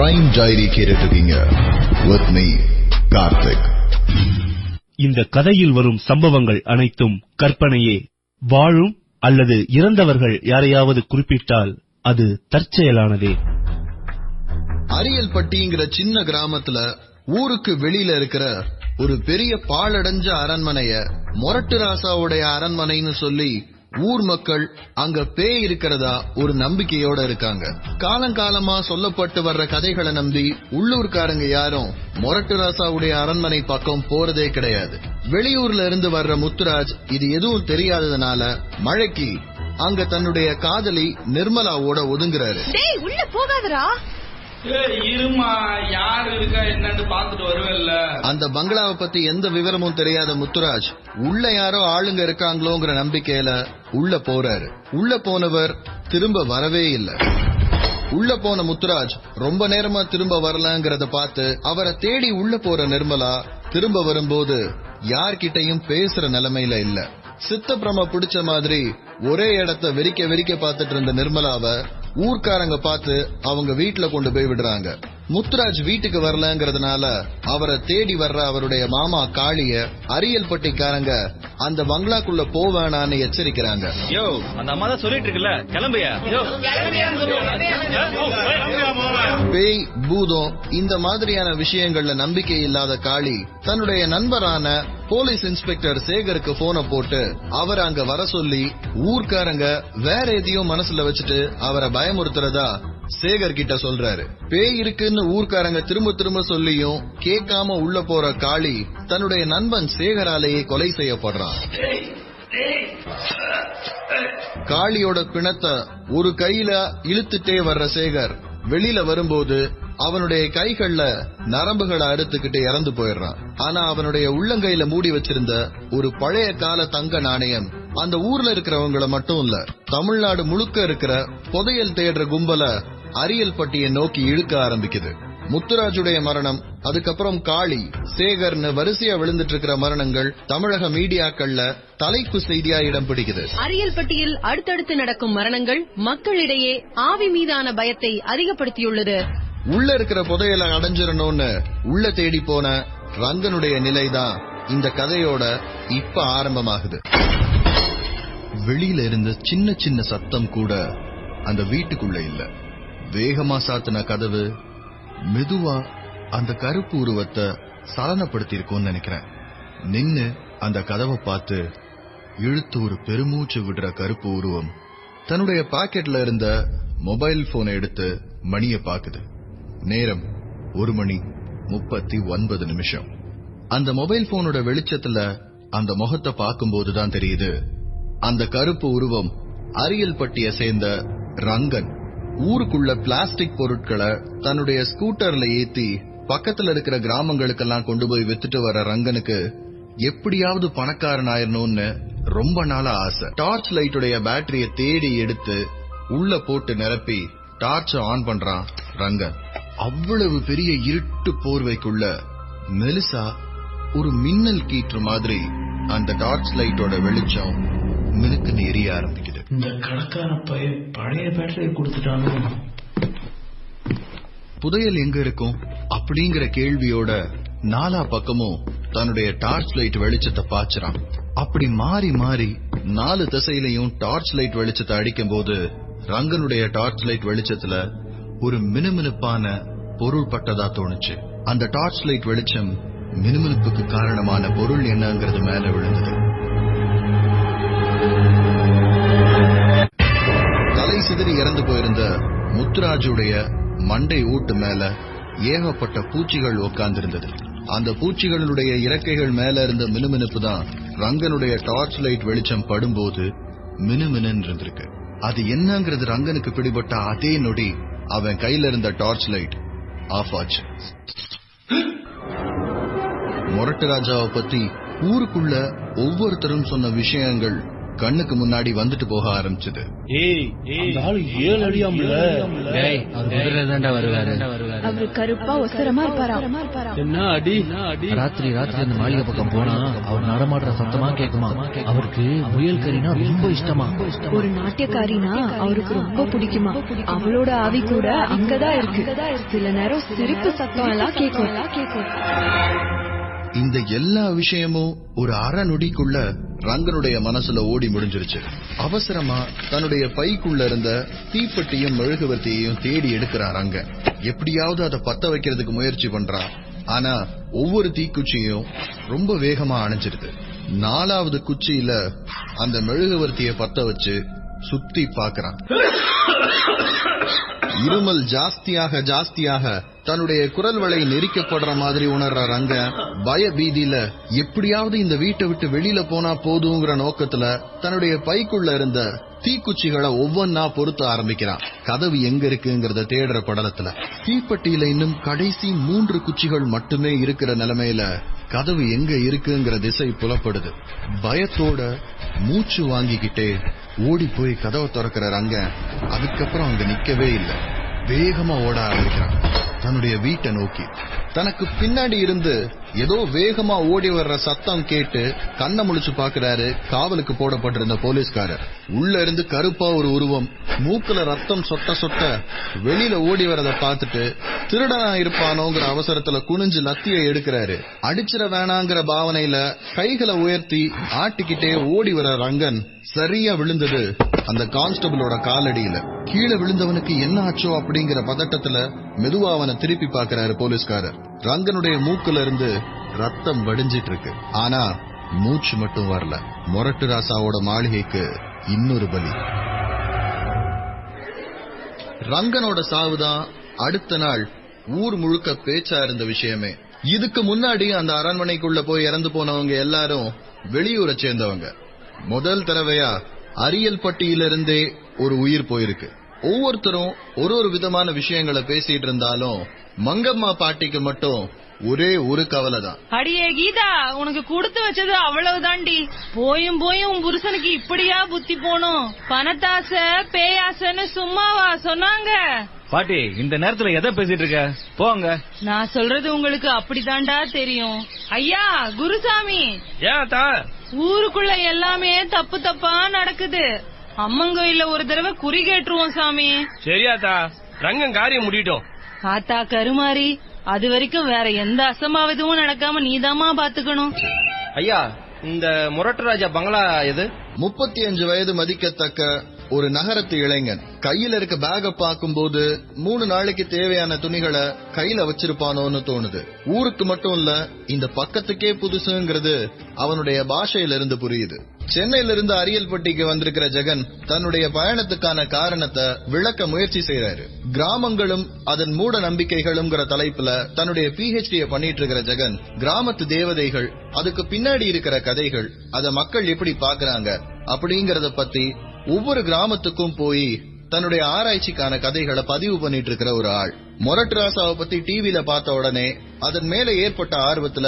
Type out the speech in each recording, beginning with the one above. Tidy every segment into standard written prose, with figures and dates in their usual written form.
Crime diary கேட்டுட்டு இருக்கீங்க with me Karthik. இந்த கதையில் வரும் சம்பவங்கள் அனைத்தும் கற்பனையே. வாழும் அல்லது இறந்தவர்கள் யாரையாவது குறிப்பிட்டால் அது தற்செயலானதே. அரியல்பட்டிங்கிற சின்ன கிராமத்துல ஊருக்கு வெளியில இருக்கிற ஒரு பெரிய பாழடைஞ்ச அரண்மனைய மொரட்டு ராசாவுடைய அரண்மனைன்னு சொல்லி ஊர் மக்கள் அங்க பேய் இருக்கிறதா ஒரு நம்பிக்கையோட இருக்காங்க. காலங்காலமா சொல்லப்பட்டு வர்ற கதைகளை நம்பி உள்ளூர்காரங்க யாரும் மொரட்டு ராசாவுடைய அரண்மனை பக்கம் போறதே கிடையாது. வெளியூர்ல இருந்து வர்ற முத்துராஜ் இது எதுவும் தெரியாததுனால மழைக்கு அங்க தன்னுடைய காதலி நிர்மலாவோட ஒதுங்குறாரு. உள்ள போகாதரா, இருமா, யாரு இருக்கா என்னன்னு பாத்துட்டு வருவேல்ல. அந்த பங்களாவை பத்தி எந்த விவரமும் தெரியாத முத்துராஜ் உள்ள யாரோ ஆளுங்க இருக்காங்களோங்கிற நம்பிக்கையில உள்ள போறாரு. உள்ள போனவர் திரும்ப வரவே இல்லை. உள்ள போன முத்துராஜ் ரொம்ப நேரமா திரும்ப வரலங்கிறத பார்த்து அவரை தேடி உள்ள போற நிர்மலா திரும்ப வரும்போது யார்கிட்டையும் பேசுற நிலைமையில இல்ல. சித்தப்பிரம பிடிச்ச மாதிரி ஒரே இடத்த வெறிக்க பார்த்துட்டு இருந்த நிர்மலாவை ஊர்க்காரங்க பார்த்து அவங்க வீட்டுல கொண்டு போய் விடுறாங்க. முத்துராஜ் வீட்டுக்கு வரலங்கிறதுனால அவரை தேடி வர்ற அவருடைய மாமா காளிய அரியல்பட்டிக்காரங்க அந்த பங்களாக்குள்ள போவேனான்னு எச்சரிக்கிறாங்க. யோ, அந்த அம்மா தான் சொல்லிட்டு இருக்குல்ல, கிளம்பியா. பேய், பூதம் இந்த மாதிரியான விஷயங்கள்ல நம்பிக்கை இல்லாத காளி தன்னுடைய நண்பரான போலீஸ் இன்ஸ்பெக்டர் சேகருக்கு போனை போட்டு அவரை அங்க வர சொல்லி ஊர்க்காரங்க வேற எதையும் மனசுல வச்சுட்டு அவரை பயமுறுத்துறதா சேகர் கிட்ட சொல்றாரு. பேய் இருக்குன்னு ஊர்க்காரங்க திரும்ப சொல்லியும் கேட்காம உள்ள போற காளி தன்னுடைய நண்பன் சேகராலேயே கொலை செய்யப்படுறான். காளியோட பிணத்தை ஒரு கையில இழுத்துட்டே வர்ற சேகர் வெளியில வரும்போது அவனுடைய கைகள்ல நரம்புகளை அறுத்துக்கிட்டு இறந்து போயிடுறான். ஆனா அவனுடைய உள்ளங்கையில மூடி வச்சிருந்த ஒரு பழைய கால தங்க நாணயம் அந்த ஊர்ல இருக்கிறவங்களை மட்டும் இல்ல, தமிழ்நாடு முழுக்க இருக்கிற புதையல் தேடுற கும்பல அரியல்பட்டியை நோக்கி இழுக்க ஆரம்பிக்குது. முத்துராஜுடைய மரணம், அதுக்கப்புறம் காளி, சேகர்னு வரிசையா விழுந்துட்டு இருக்கிற மரணங்கள் தமிழக மீடியாக்கள்ல தலைப்பு செய்தியா இடம் பிடிக்குது. அரியல்பட்டியில் அடுத்தடுத்து நடக்கும் மரணங்கள் மக்களிடையே ஆவி மீதான பயத்தை அதிகப்படுத்தியுள்ளது. உள்ள இருக்கிற புதையல அடைஞ்சிடணும்னு உள்ள தேடி போன ரங்கனுடைய நிலைதான் இந்த கதையோட இப்ப ஆரம்பமாகுது. வெளியில இருந்த சின்ன சத்தம் கூட அந்த வீட்டுக்குள்ள இல்ல. வேகமா சாத்தின கதவு மெதுவா அந்த கருப்பு உருவத்தை சலனப்படுத்தி இருக்கும்னு நினைக்கிறேன். நின்னு அந்த கதவை பார்த்து இழுத்து ஒரு பெருமூச்சு விடுற கருப்பு உருவம் தன்னுடைய பாக்கெட்ல இருந்த மொபைல் போனை எடுத்து மணிய பாக்குது. நேரம் 1:39. அந்த மொபைல் போனோட வெளிச்சத்துல அந்த முகத்தை பார்க்கும்போதுதான் தெரியுது அந்த கருப்பு உருவம் அரியல்பட்டியை சேர்ந்த ரங்கன். ஊருக்குள்ள பிளாஸ்டிக் பொருட்களை தன்னுடைய ஸ்கூட்டர்ல ஏத்தி பக்கத்துல இருக்கிற கிராமங்களுக்கெல்லாம் கொண்டு போய் வித்துட்டு வர ரங்கனுக்கு எப்படியாவது பணக்காரன் ஆயிரணும்னு ரொம்ப நாளா ஆசை. டார்ச் லைட்டுடைய பேட்டரிய தேடி எடுத்து உள்ள போட்டு நிரப்பி டார்ச் ஆன் பண்றான் ரங்கன். அவ்வளவு பெரிய இருட்டு போர்வைக்குள்ள மெலிசா ஒரு மின்னல் கீற்று மாதிரி அந்த டார்ச் லைட்டோட வெளிச்சம் மினுக்குன்னு எரிய ஆரம்பிக்குது. இந்த கடைக்கார பையன் பழைய பேட்டரி கொடுத்துட்டானோ? புதையல் எங்க இருக்கும் அப்படிங்கிற கேள்வியோட நாலா பக்கமும் தன்னுடைய டார்ச் லைட் வெளிச்சத்தை பாய்ச்சறான். அப்படி மாறி 4 திசையிலையும் டார்ச் லைட் வெளிச்சத்தை அடிக்கும் போது ரங்கனுடைய டார்ச் லைட் வெளிச்சத்துல ஒரு மினுமினுப்பான பொருள் பட்டதா தோணுச்சு. அந்த டார்ச் லைட் வெளிச்சம் மினுமினுப்புக்கு காரணமான பொருள் என்னங்கிறது மேல விழுந்தது. தலை சிதறி இறந்து போயிருந்த முத்துராஜுடைய மண்டை ஊட்டு மேல ஏகப்பட்ட பூச்சிகள் உட்கார்ந்திருந்தது. அந்த பூச்சிகளுடைய இறக்கைகள் மேல இருந்த மினுமினுப்பு தான் ரங்கனுடைய டார்ச் லைட் வெளிச்சம் படும்போது மினுமினு இருந்திருக்கு. அது என்னங்கிறது ரங்கனுக்கு பிடிபட்ட அதே நொடி அவன் கையில இருந்த டார்ச் லைட் ஆஃப் ஆச்சு. மொரட்டு ராஜாவை பத்தி ஊருக்குள்ள ஒவ்வொருத்தரும் சொன்ன விஷயங்கள் கண்ணுக்கு முன்னாடி வந்துட்டு போக ஆரம்பிச்சது. அவரு கருப்பா ஒசரமா இருப்பாரா? ராத்திரி அந்த மாளிகை பக்கம் போனா அவர் நடமாடுற சத்தமா கேக்குமா. அவருக்கு முயல் கறினா ரொம்ப இஷ்டமா. ஒரு நாட்டியக்காரினா அவருக்கு ரொம்ப பிடிக்குமா. அவளோட ஆவி கூட அங்கதான் இருக்கு. சில நேரம் சிரிப்பு சத்தம் எல்லாம் கேக்கும். இந்த எல்லா விஷயமும் ஒரு அரை நொடிக்குள்ள ரங்கனுடைய மனசுல ஓடி முடிஞ்சிருச்சு. அவசரமா தன்னுடைய பைக்குள்ள இருந்த தீப்பெட்டியும் மெழுகுவர்த்தியையும் தேடி எடுக்கிறான் ரங்கன். எப்படியாவது அதை பத்த வைக்கிறதுக்கு முயற்சி பண்றான். ஆனா ஒவ்வொரு தீக்குச்சியும் ரொம்ப வேகமா அணைஞ்சிருது. 4வது குச்சியில அந்த மெழுகுவர்த்திய பத்த வச்சு சுத்தி பாக்குறான். இருமல் ஜாஸ்தியாக தன்னுடைய குரல் வளை நெரிக்கப்படுற மாதிரி உணர்ற ரங்கன் பய பீதியில எப்படியாவது இந்த வீட்டை விட்டு வெளியில போனா போதுங்கிற நோக்கத்துல தன்னுடைய பைக்குள்ள இருந்த தீக்குச்சிகளை ஒவ்வொன்னா பொருத்த ஆரம்பிக்கிறான். கதவு எங்க இருக்குங்கிறத தேடுற படலத்துல தீப்பெட்டியில இன்னும் கடைசி 3 குச்சிகள் மட்டுமே இருக்கிற நிலைமையில கதவு எங்க இருக்குங்கிற திசை புலப்படுது. பயத்தோட மூச்சு வாங்கிக்கிட்டே ஓடி போய் கதவை திறக்கிற ரங்கன் அதுக்கப்புறம் அங்க நிக்கவே இல்லை. வேகமா ஓட ஆரம்பிக்கிறான் தன்னுடைய வீட்டை நோக்கி. தனக்கு பின்னாடி இருந்து ஏதோ வேகமா ஓடி வர்ற சத்தம் கேட்டு கண்ணை முழிச்சு பாக்குறாரு காவலுக்கு போடப்பட்டிருந்த போலீஸ்காரர். உள்ள இருந்து கருப்பா ஒரு உருவம் மூக்குல ரத்தம் சொட்ட வெளியில ஓடி வரத பாத்துட்டு திருடனா இருப்பானோங்கிற அவசரத்துல குனிஞ்சு லத்தியை எடுக்கிறாரு. அடிச்சிட வேணாங்கிற பாவனையில கைகளை உயர்த்தி ஆட்டிக்கிட்டே ஓடி வர ரங்கன் சரியா விழுந்தது அந்த கான்ஸ்டபிளோட காலடியில. கீழே விழுந்தவனுக்கு என்ன ஆச்சோ அப்படிங்கிற பதட்டத்துல மெதுவா அவனை திருப்பி பாக்குறாரு போலீஸ்காரர். ரங்கனுடைய மூக்குல இருந்து ரத்தம் வடிஞ்சிட்டு இருக்கு. ஆனா மூச்சு மட்டும் வரல. மொரட்டு ராசாவோட மாளிகைக்கு இன்னொரு பலி. ரங்கனோட சாவுதான் அடுத்த நாள் ஊர் முழுக்க பேச்சா இருந்த விஷயமே. இதுக்கு முன்னாடி அந்த அரண்மனைக்குள்ள போய் இறந்து போனவங்க எல்லாரும் வெளியூரை சேர்ந்தவங்க. முதல் தடவையா அரியல்பட்டியிலிருந்தே ஒரு உயிர் போயிருக்கு. ஒவ்வொருத்தரும் ஒரு விதமான விஷயங்களை பேசிட்டு இருந்தாலும் மங்கம்மா பாட்டிக்கு மட்டும் ஒரே ஒரு கவலை தான். அடியே கீதா, உனக்கு கொடுத்து வச்சது அவ்வளவுதான்டி. போயும் உன் புருஷனுக்கு இப்படியா புத்தி போனோம்? பணத்தாசை பேயாசைன்னு சும்மாவா சொன்னாங்க? பாட்டி, இந்த நேரத்துல எதை பேசிட்டு இருக்க? போங்க. நான் சொல்றது உங்களுக்கு அப்படிதான்டா தெரியும். ஐயா குருசாமி, ஊருக்குள்ள எல்லாமே தப்பா நடக்குது. அம்மன் கோயில்ல ஒரு தடவை குறி கேட்டுருவோம் சாமி. சரியாத்தா, ரங்கம் காரியம் முடியட்டும். ஆத்தா கருமாரி, அது வரைக்கும் வேற எந்த அசம்பாவிதமும் நடக்காம நீதாமா பாத்துக்கணும். ஐயா, இந்த முரட்டுராஜா பங்களா எது? 35 வயது மதிக்கத்தக்க ஒரு நகரத்து இளைஞன். கையில இருக்க பேக பாக்கும்போது 3 நாளைக்கு தேவையான துணிகளை கையில வச்சிருப்பானோன்னு தோணுது. ஊருக்கு மட்டும் இல்ல, இந்த பக்கத்துக்கே புதுசுங்கிறது அவனுடைய பாஷையில இருந்து புரியுது. சென்னையில இருந்து அரியல்பட்டிக்கு வந்திருக்கிற ஜெகன் தன்னுடைய பயணத்துக்கான காரணத்தை விளக்க முயற்சி செய்யறாரு. கிராமங்களும் அதன் மூட நம்பிக்கைகளும் தலைப்புல தன்னுடைய PhD பண்ணிட்டு இருக்கிற ஜெகன் கிராமத்து தேவதைகள், அதுக்கு பின்னாடி இருக்கிற கதைகள், அத மக்கள் எப்படி பாக்குறாங்க அப்படிங்கறத பத்தி ஒவ்வொரு கிராமத்துக்கும் போய் தன்னுடைய ஆராய்ச்சிக்கான கதைகளை பதிவு பண்ணிட்டு இருக்கிற ஒரு ஆள். மொரட்டு ராசாவை பத்தி டிவில பார்த்த உடனே அதன் மேல ஏற்பட்ட ஆர்வத்துல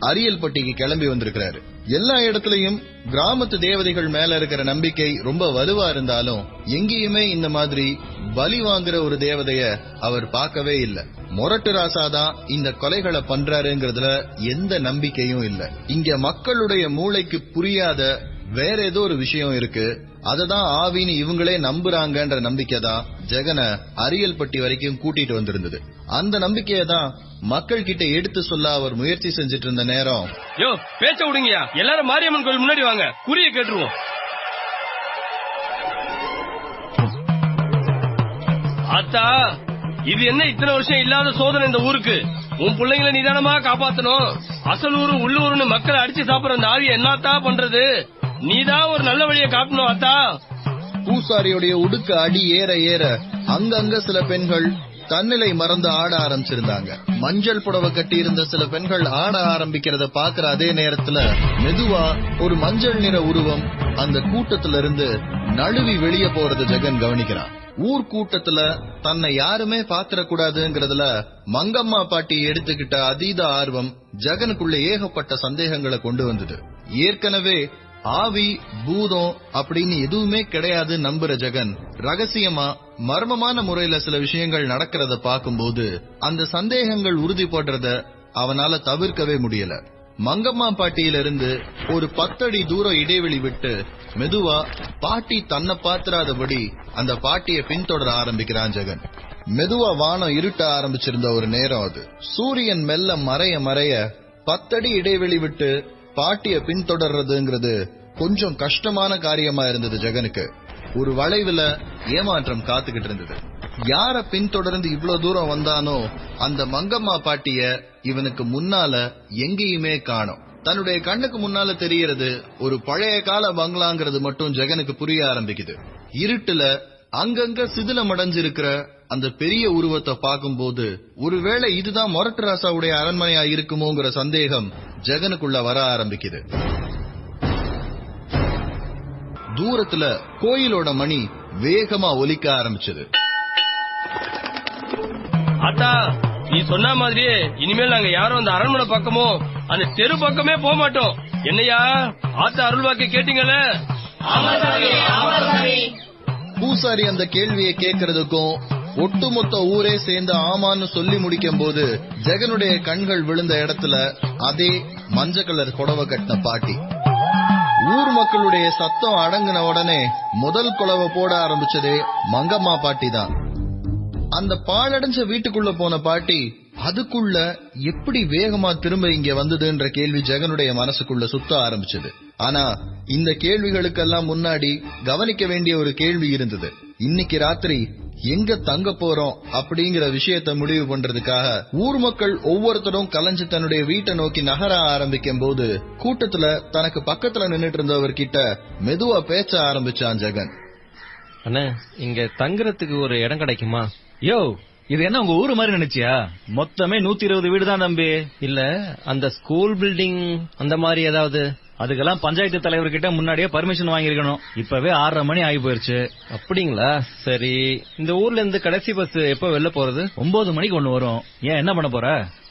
அரியல்பட்டிக்கு கிளம்பி வந்திருக்கிறாரு. எல்லா இடத்துலயும் கிராமத்து தேவதைகள் மேல இருக்கிற நம்பிக்கை ரொம்ப வலுவா இருந்தாலும் எங்கேயுமே இந்த மாதிரி பலி வாங்குற ஒரு தேவதைய அவர் பார்க்கவே இல்லை. மொரட்டு ராசாதான் இந்த கொலைகளை பண்றாருங்கிறதுல எந்த நம்பிக்கையும் இல்ல. இங்க மக்களுடைய மூளைக்கு புரியாத வேற ஏதோ ஒரு விஷயம் இருக்கு. அததான் ஆவின்னு இவங்களே நம்புறாங்கன்ற நம்பிக்கை தான் ஜெகனை அரியல்பட்டி வரைக்கும் கூட்டிட்டு வந்திருந்தது. அந்த நம்பிக்கையை தான் மக்கள் கிட்ட எடுத்து சொல்ல அவர் முயற்சி செஞ்சிட்டு இருந்த நேரம், யோ பேச்ச விடுங்கயா, எல்லாரும் மாரியம்மன் கோயில் முன்னாடி வாங்க, குறிய கேட்டுருவோம். அத்தா, இது என்ன இத்தனை வருஷம் இல்லாத சோதனை இந்த ஊருக்கு? உன் பிள்ளைங்களை நிதானமா காப்பாத்தணும். அசலூரு உள்ளூர்னு மக்களை அடிச்சு சாப்பிடுற அந்த ஆவிய என்னத்தா பண்றது? நீதான் ஒரு நல்ல வழியை காட்டணும் அத்தா. பூசாரியுடைய உடுக்க அடி ஏற ஏற அங்கங்க சில பெண்கள் தன்னிலை மறந்து ஆட ஆரம்பிச்சிருந்தாங்க. மஞ்சள் புடவை கட்டி இருந்த சில பெண்கள் ஆட ஆரம்பிக்கிறத பாக்குற அதே நேரத்துல மெதுவா ஒரு மஞ்சள் நிற உருவம் அந்த கூட்டத்துல இருந்து நழுவி வெளியே போறது ஜெகன் கவனிக்கிறான். ஊர் கூட்டத்துல தன்னை யாருமே பாத்திரக்கூடாதுங்கிறதுல மங்கம்மா பாட்டி எடுத்துக்கிட்ட அதீத ஆர்வம் ஜெகனுக்குள்ள ஏகப்பட்ட சந்தேகங்களை கொண்டு வந்தது. ஏற்கனவே ஆவி பூதம் அப்படின்னு எதுவுமே கிடையாது நம்புற ஜெகன் ரகசியமா மர்மமான முறையில சில விஷயங்கள் நடக்கிறத பாக்கும்போது அந்த சந்தேகங்கள் உறுதிப்படுறத அவனால தவிர்க்கவே முடியல. மங்கம்மா பாட்டியிலிருந்து ஒரு 10 அடி தூரம் இடைவெளி விட்டு மெதுவா பாட்டி தன்னை பாத்திராதபடி அந்த பாட்டியை பின்தொடர ஆரம்பிக்கிறான் ஜெகன். மெதுவா வானம் இருட்ட ஆரம்பிச்சிருந்த ஒரு நேரம் அது. சூரியன் மெல்ல மறைய மறைய 10 அடி இடைவெளி விட்டு பாட்டிய பின்தொடர்றதுங்கிறது கொஞ்சம் கஷ்டமான காரியமா இருந்தது ஜெகனுக்கு. ஒரு வளைவுல ஏமாற்றம் காத்துக்கிட்டு இருந்தது. யார பின்தொடர்ந்து இவ்வளவு தூரம் வந்தானோ அந்த மங்கம்மா பாட்டிய இவனுக்கு முன்னால எங்கேயுமே காணோம். தன்னுடைய கண்ணுக்கு முன்னால தெரியறது ஒரு பழைய கால பங்களாங்கிறது மட்டும் ஜெகனுக்கு புரிய ஆரம்பிக்குது. இருட்டுல அங்கங்க சிதிலமடைஞ்சிருக்கிற அந்த பெரிய உருவத்தை பார்க்கும்போது ஒருவேளை இதுதான் மொரட்டு ராசாவுடைய அரண்மனையா இருக்குமோங்கிற சந்தேகம் ஜெகனுக்குள்ள வர ஆரம்பிக்குது. தூரத்துல கோயிலோட மணி வேகமா ஒலிக்க ஆரம்பிச்சது. ஆத்தா, நீ சொன்ன மாதிரியே இனிமேல் நாங்க யாரும் அந்த அரண்மனை பக்கமோ அந்த தெரு பக்கமே போக மாட்டோம். என்னையா ஆத்தா அருள்வாக்கு கேட்டீங்கல்ல? பூசாரி அந்த கேள்வியை கேட்கறதுக்கும் ஒட்டுமொத்த ஊரே சேர்ந்து ஆமான்னு சொல்லி முடிக்கும் போது ஜெகனுடைய கண்கள் விழுந்த இடத்துல அதே மஞ்சள் கலர் புடவை கட்டின பாட்டி. ஊர் மக்களுடைய சத்தம் அடங்கின உடனே முதல் குலவை போட ஆரம்பிச்சதே மங்கம்மா பாட்டி தான். அந்த பாழடைஞ்ச வீட்டுக்குள்ள போன பாட்டி அதுக்குள்ள எப்படி வேகமா திரும்ப இங்க வந்ததுன்ற கேள்வி ஜெகனுடைய மனசுக்குள்ள சுத்த ஆரம்பிச்சது. ஆனா இந்த கேள்விகளுக்கெல்லாம் முன்னாடி கவனிக்க வேண்டிய ஒரு கேள்வி இருந்தது. இன்னைக்கு ராத்திரி எங்க தங்க போறோம் அப்படிங்கிற விஷயத்த முடிவு பண்றதுக்காக ஊர் மக்கள் ஒவ்வொருத்தரும் கலைஞ்சு தன்னுடைய வீட்டை நோக்கி நகர ஆரம்பிக்கும் போது கூட்டத்துல தனக்கு பக்கத்துல நின்னுட்டு இருந்தவர்கிட்ட மெதுவா பேச்ச ஆரம்பிச்சான் ஜெகன். அண்ணா, இங்க தங்குறதுக்கு ஒரு இடம் கிடைக்குமா? யோ, இது என்ன உங்க ஊரு மாதிரி நினைச்சியா? மொத்தமே 120 வீடு தான் தம்பி. இல்ல அந்த ஸ்கூல் பில்டிங் அந்த மாதிரி ஏதாவது? அதுக்கெல்லாம் பஞ்சாயத்து தலைவர்கிட்ட முன்னாடியே பர்மிஷன் வாங்கிருக்கணும். இப்பவே 6:30 மணி ஆகி போயிருச்சு. அப்படிங்களா? சரி, இந்த ஊர்ல இருந்து கடைசி பஸ் எப்ப வெளில போறது? 9 மணிக்கு ஒண்ணு வரும். ஏன், என்ன பண்ண போற?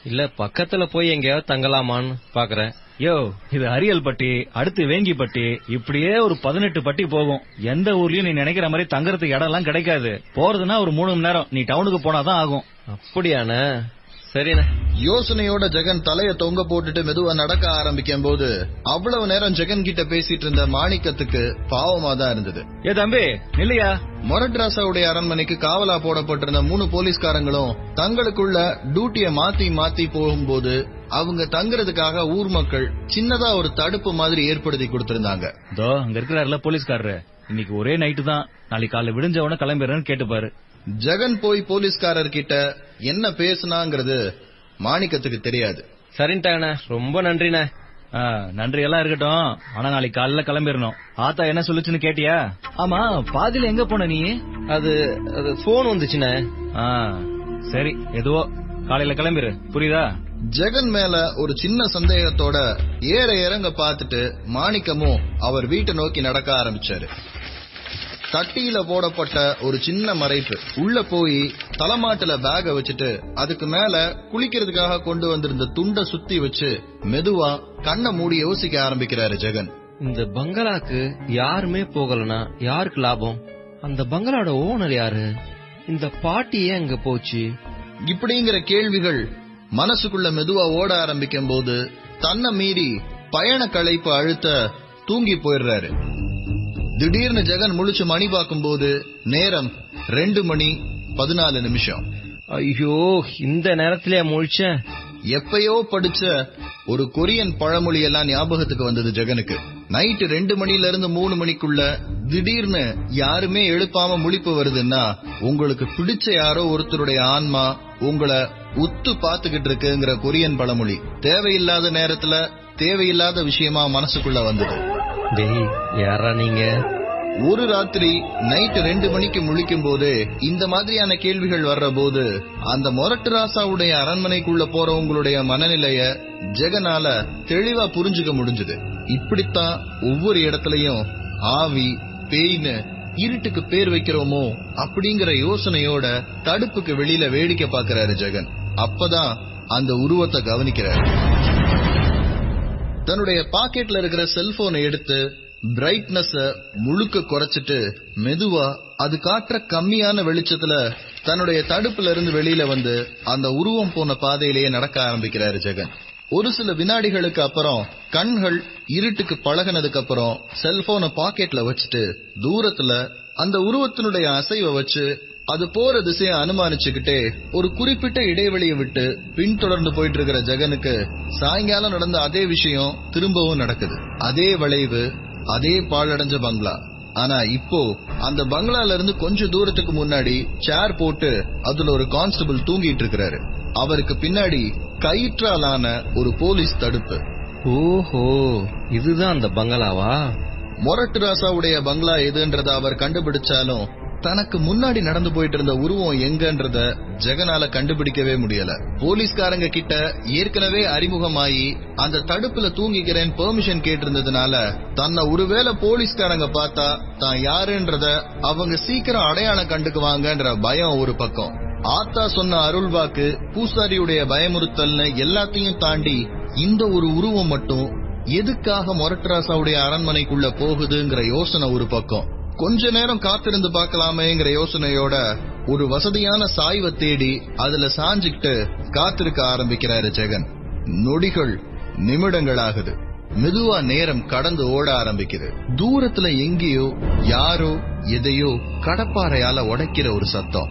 இல்ல பக்கத்துல போய் எங்கேயாவது தங்கலாமான்னு பாக்குறேன். யோ, இது அரியல் பட்டி, அடுத்து வேங்கி பட்டி, இப்படியே ஒரு 18 பட்டி போகும். எந்த ஊர்லயும் நீ நினைக்கிற மாதிரி தங்கறதுக்கு இடம் எல்லாம் கிடைக்காது. போறதுன்னா ஒரு 3 மணி நேரம். நீ டவுனுக்கு போனாதான் ஆகும். அப்படியான? சரிண்ணா. யோசனையோட ஜெகன் தலைய தொங்க போட்டுட்டு மெதுவா நடக்க ஆரம்பிக்கும் போது அவ்வளவு நேரம் ஜெகன் கிட்ட பேசிட்டு இருந்த மாணிக்கத்துக்கு பாவமா தான் இருந்தது. ஏ தம்பி, இல்லையா? மொரட்டு ராசாவுடைய அரண்மனைக்கு காவலா போடப்பட்டிருந்த 3 போலீஸ்காரங்களும் தங்களுக்குள்ள டியூட்டிய மாத்தி மாத்தி போகும்போது அவங்க தங்குறதுக்காக ஊர் மக்கள் சின்னதா ஒரு தடுப்பு மாதிரி ஏற்படுத்தி கொடுத்திருந்தாங்க. இதோ அங்க இருக்கிறாருல போலீஸ்காரரு, இன்னைக்கு ஒரே நைட்டு தான், நாளைக்கு காலைல விடிஞ்சவன கிளம்பிடுறேன்னு கேட்டுப்பாரு. ஜெகன் போய் போலீஸ்காரர் கிட்ட என்ன பேசுனாங்கிறது மாணிக்கத்துக்கு தெரியாது. சரின்ட்டாண்ணா, ரொம்ப நன்றிண்ணா. நன்றி எல்லாம் இருக்கட்டும், ஆனா நாளைக்கு காலையில கிளம்பிடணும். ஆத்தா என்ன சொல்லுச்சுன்னு கேட்டியா? ஆமா, பாதியில எங்க போன நீ? அது போன் வந்துச்சுண்ணே. சரி, எதுவோ காலையில கிளம்பிரு, புரியுதா? ஜெகன் மேல ஒரு சின்ன சந்தேகத்தோட ஏற இறங்க பார்த்துட்டு மாணிக்கமும் அவர் வீட்டை நோக்கி நடக்க ஆரம்பிச்சாரு. தட்டியில போடப்பட்ட ஒரு சின்ன மறைப்பு உள்ள போய் தலைமாட்டுல பேக வச்சுட்டு அதுக்கு மேல குளிக்கிறதுக்காக கொண்டு வந்திருந்த துண்டை சுத்தி வச்சு மெதுவா கண்ணை மூடி யோசிக்க ஆரம்பிக்கிறாரு ஜெகன். இந்த பங்களாக்கு யாருமே போகலனா யாருக்கு லாபம்? அந்த பங்களாவோட ஓனர் யாரு? இந்த பாட்டி ஏன் அங்க போச்சு? இப்படிங்கிற கேள்விகள் மனசுக்குள்ள மெதுவா ஓட ஆரம்பிக்கும் போது தன்னை மீறி பயண களைப்பு அழுத்த தூங்கி போயிடுறாரு. திடீர்னு ஜெகன் முழிச்சு மணி பார்க்கும் போது நேரம் 2:14. ஐயோ, இந்த நேரத்திலே முழிச்ச? எப்பயோ படிச்ச ஒரு கொரியன் பழமொழி எல்லாம் ஞாபகத்துக்கு வந்தது ஜெகனுக்கு. நைட்டு 2 மணில இருந்து 3 மணிக்குள்ள திடீர்னு யாருமே எழுப்பாம முழிப்பு வருதுன்னா உங்களுக்கு பிடிச்ச யாரோ ஒருத்தருடைய ஆன்மா உங்களை உத்து பாத்துக்கிட்டு இருக்குங்கிற கொரியன் பழமொழி தேவையில்லாத நேரத்துல தேவையில்லாத விஷயமா மனசுக்குள்ள வந்தது. யாரா நீங்க? ஒரு ராத்திரி நைட்டு 2 மணிக்கு முழிக்கும் போது இந்த மாதிரியான கேள்விகள் வர்ற போது அந்த மொரட்டு ராசாவுடைய அரண்மனைக்குள்ள போறவங்களுடைய மனநிலைய ஜெகனால தெளிவா புரிஞ்சுக்க முடிஞ்சது. இப்படித்தான் ஒவ்வொரு இடத்துலயும் ஆவி பேய்னு இருட்டுக்கு பேர் வைக்கிறோமோ அப்படிங்கிற யோசனையோட தடுப்புக்கு வெளியில வேடிக்கை பாக்குறாரு ஜெகன். அப்பதான் அந்த உருவத்தை கவனிக்கிறாரு. தன்னுடைய பாக்கெட்ல இருக்கிற செல்போனை எடுத்து பிரைட்னஸ முழுக்க குறைச்சிட்டு மெதுவா அது காட்டுற கம்மியான வெளிச்சத்துல தன்னுடைய தடுப்புல இருந்து வெளியில வந்து அந்த உருவம் போன பாதையிலேயே நடக்க ஆரம்பிக்கிறாரு ஜெகன். ஒரு சில வினாடிகளுக்கு அப்புறம் கண்கள் இருட்டுக்கு பழகினதுக்கு அப்புறம் செல்போனை பாக்கெட்ல வச்சுட்டு தூரத்துல அந்த உருவத்தினுடைய அசைவை வச்சு அது போற திசையை அனுமானிச்சுக்கிட்டே ஒரு குறிப்பிட்ட இடைவெளியை விட்டு பின்தொடர்ந்து போயிட்டு இருக்கிற ஜெகனுக்கு சாயங்காலம் நடந்த அதே விஷயம் திரும்பவும் நடக்குது. அதே வளைவு, அதே பாழடைஞ்ச பங்களா. ஆனா இப்போ அந்த பங்களால இருந்து கொஞ்சம் தூரத்துக்கு முன்னாடி சேர் போட்டு அதுல ஒரு கான்ஸ்டபிள் தூங்கிட்டு இருக்கிறாரு. அவருக்கு பின்னாடி கயிற்றாலான ஒரு போலீஸ் தடுப்பு. ஓஹோ, இதுதான் அந்த பங்களாவா? மொரட்டு ராசாவுடைய பங்களா எதுன்றத அவர் கண்டுபிடிச்சாலும் தனக்கு முன்னாடி நடந்து போயிட்டு இருந்த உருவம் எங்கன்றத ஜெகனால கண்டுபிடிக்கவே முடியல. போலீஸ்காரங்க கிட்ட ஏற்கனவே அறிமுகமாயி அந்த தடுப்புல தூங்கிக்கிறேன் பெர்மிஷன் கேட்டிருந்ததுனால தன்னை ஒருவேளை போலீஸ்காரங்க பார்த்தா தான் யாருன்றத அவங்க சீக்கிரம் அடையாளம் கண்டுக்குவாங்கன்ற பயம் ஒரு பக்கம். ஆத்தா சொன்ன அருள்வாக்கு, பூசாரியுடைய பயமுறுத்தல்னு எல்லாத்தையும் தாண்டி இந்த ஒரு உருவம் மட்டும் எதுக்காக மொரட்டராசாவுடைய அரண்மனைக்குள்ள போகுதுங்கிற யோசனை ஒரு பக்கம். கொஞ்ச நேரம் காத்திருந்து பார்க்கலாமேங்கிற யோசனையோட ஒரு வசதியான சாய்வை தேடி அதுல சாஞ்சுக்கிட்டு காத்திருக்க ஆரம்பிக்கிறாரு ஜெகன். நொடிகள் நிமிடங்கள் ஆகுது. மெதுவா நேரம் கடந்து ஓட ஆரம்பிக்குது. தூரத்துல எங்கேயோ யாரோ எதையோ கடப்பாறையால உடைக்கிற ஒரு சத்தம்.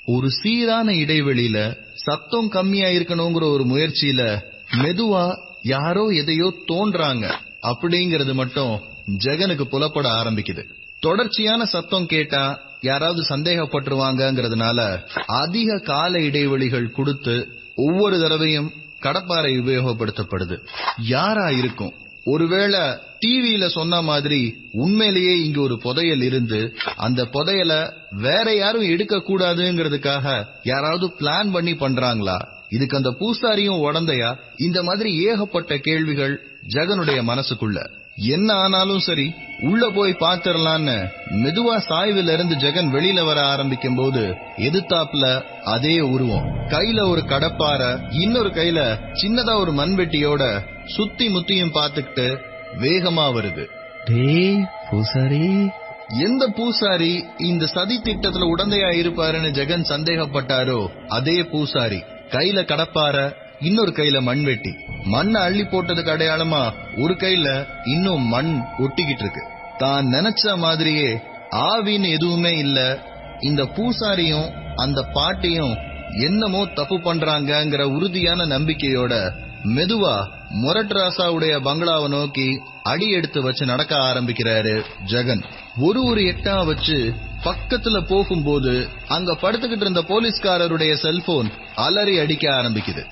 ஒரு சீரான இடைவெளியில சத்தம் கம்மியா இருக்கணுங்கிற ஒரு முயற்சியில மெதுவா யாரோ எதையோ தோன்றாங்க அப்படிங்கறது மட்டும் ஜெகனுக்கு புலப்பட ஆரம்பிக்குது. தொடர்ச்சியான சத்தம் கேட்டா யாராவது சந்தேகப்பட்டுருவாங்கறதுனால அதிக கால இடைவெளிகள் கொடுத்து ஒவ்வொரு தடவையும் கடப்பாறை உபயோகப்படுத்தப்படுது. யாரா இருக்கும்? ஒருவேளை டிவியில சொன்ன மாதிரி உண்மையிலேயே இங்க ஒரு புதையல் இருந்து அந்த புதையல வேற யாரும் எடுக்க கூடாதுங்கிறதுக்காக யாராவது பிளான் பண்ணி பண்றாங்களா? இதுக்கு அந்த பூசாரியும் உடந்தையா? இந்த மாதிரி ஏகப்பட்ட கேள்விகள் ஜெகனுடைய மனசுக்குள்ள. என்ன ஆனாலும் சரி, உள்ள போய் பாத்திரலான்னு மெதுவா சாய்வில இருந்து ஜெகன் வெளியில வர ஆரம்பிக்கும் போது எதிர்த்தாப்புல அதே உருவம், கையில ஒரு கடப்பாரை, இன்னொரு கையில சின்னதா ஒரு மண்வெட்டியோட சுத்தி முத்தியும் பாத்துக்கிட்டு வேகமா வருது. பூசாரி, எந்த பூசாரி இந்த சதி திட்டத்துல உடந்தையா இருப்பாருன்னு ஜெகன் சந்தேகப்பட்டாரோ அதே பூசாரி கையில கடப்பார, இன்னொரு கையில மண்வெட்டி. மண்ணை அள்ளி போட்டதுக்கு அடையாளமா ஒரு கையில இன்னும் மண் ஒட்டிக்கிட்டு இருக்கு. தான் நினைச்ச மாதிரியே ஆவின்னு எதுவுமே இல்ல. இந்த பூசாரியும் அந்த பாட்டியும் என்னமோ தப்பு பண்றாங்கங்கிற உறுதியான நம்பிக்கையோட மெதுவா மொரட்டராசாவுடைய பங்களாவை நோக்கி அடி எடுத்து வச்சு நடக்க ஆரம்பிக்கிறாரு ஜெகன். ஒரு எட்டா வச்சு பக்கத்துல போகும்போது அங்க படுத்துக்கிட்டு இருந்த போலீஸ்காரருடைய செல்போன் அலறி அடிக்க ஆரம்பிக்குது.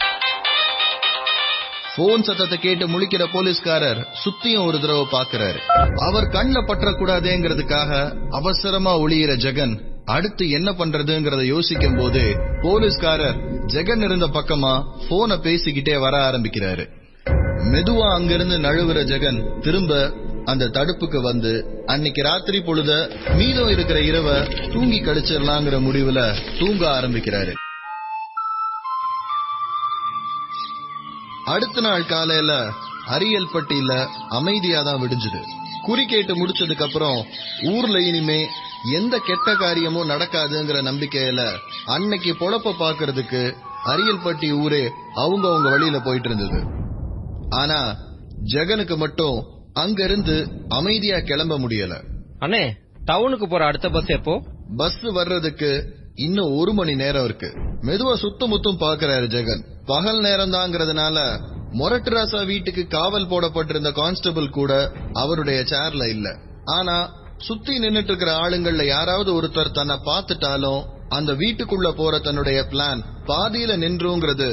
போன் சத்தத்தை கேட்டு முழிக்கிற போலீஸ்காரர் சுத்தியும் ஒரு தடவை பாக்குறாரு. அவர் கண்ணுல பற்றக்கூடாதுங்கிறதுக்காக அவசரமா ஒளியிற ஜெகன் அடுத்து என்ன பண்றதுங்கிறத யோசிக்கும் போது போலீஸ்காரர் ஜெகன் இருந்த பக்கமா போனை பேசிக்கிட்டே வர ஆரம்பிக்கிறாரு. மெதுவா அங்கிருந்து நழுவுற ஜெகன் திரும்ப அந்த தடுப்புக்கு வந்து அன்னைக்கு ராத்திரி பொழுத மீதம் இருக்கிற இரவ தூங்கி கழிச்சிடலாங்கிற முடிவுல தூங்க ஆரம்பிக்கிறாரு. அடுத்த நாள் காலையில அரியல்பட்டியில அமைதியாதான் விடிஞ்சுது. குறி முடிச்சதுக்கு அப்புறம் ஊர்ல இனிமே எந்த கெட்ட காரியமும் நடக்காதுங்கிற நம்பிக்கையில அன்னைக்கு பொழப்ப பாக்குறதுக்கு அரியல்பட்டி ஊரே அவங்க வழியில போயிட்டு இருந்தது. ஆனா ஜெகனுக்கு மட்டும் அங்க இருந்து அமைதியா கிளம்ப முடியல. அண்ணே, டவுனுக்கு போற அடுத்த பஸ் எப்போ? பஸ் வர்றதுக்கு இன்னும் 1 மணி நேரம் இருக்கு. மெதுவா சுத்தமுத்தும் பாக்குறாரு ஜெகன். பகல் நேரம் தாங்கிறதுனால மொரட்டராசா வீட்டுக்கு காவல் போடப்பட்டிருந்த கான்ஸ்டபிள் கூட அவருடைய சேர்ல இல்ல. ஆனா சுத்தி நின்னுட்டு இருக்கிற ஆளுங்கள்ல யாராவது ஒருத்தர் தன்னை பார்த்துட்டாலும் அந்த வீட்டுக்குள்ள போற தன்னுடைய பிளான் பாதியில நின்றுங்கிறது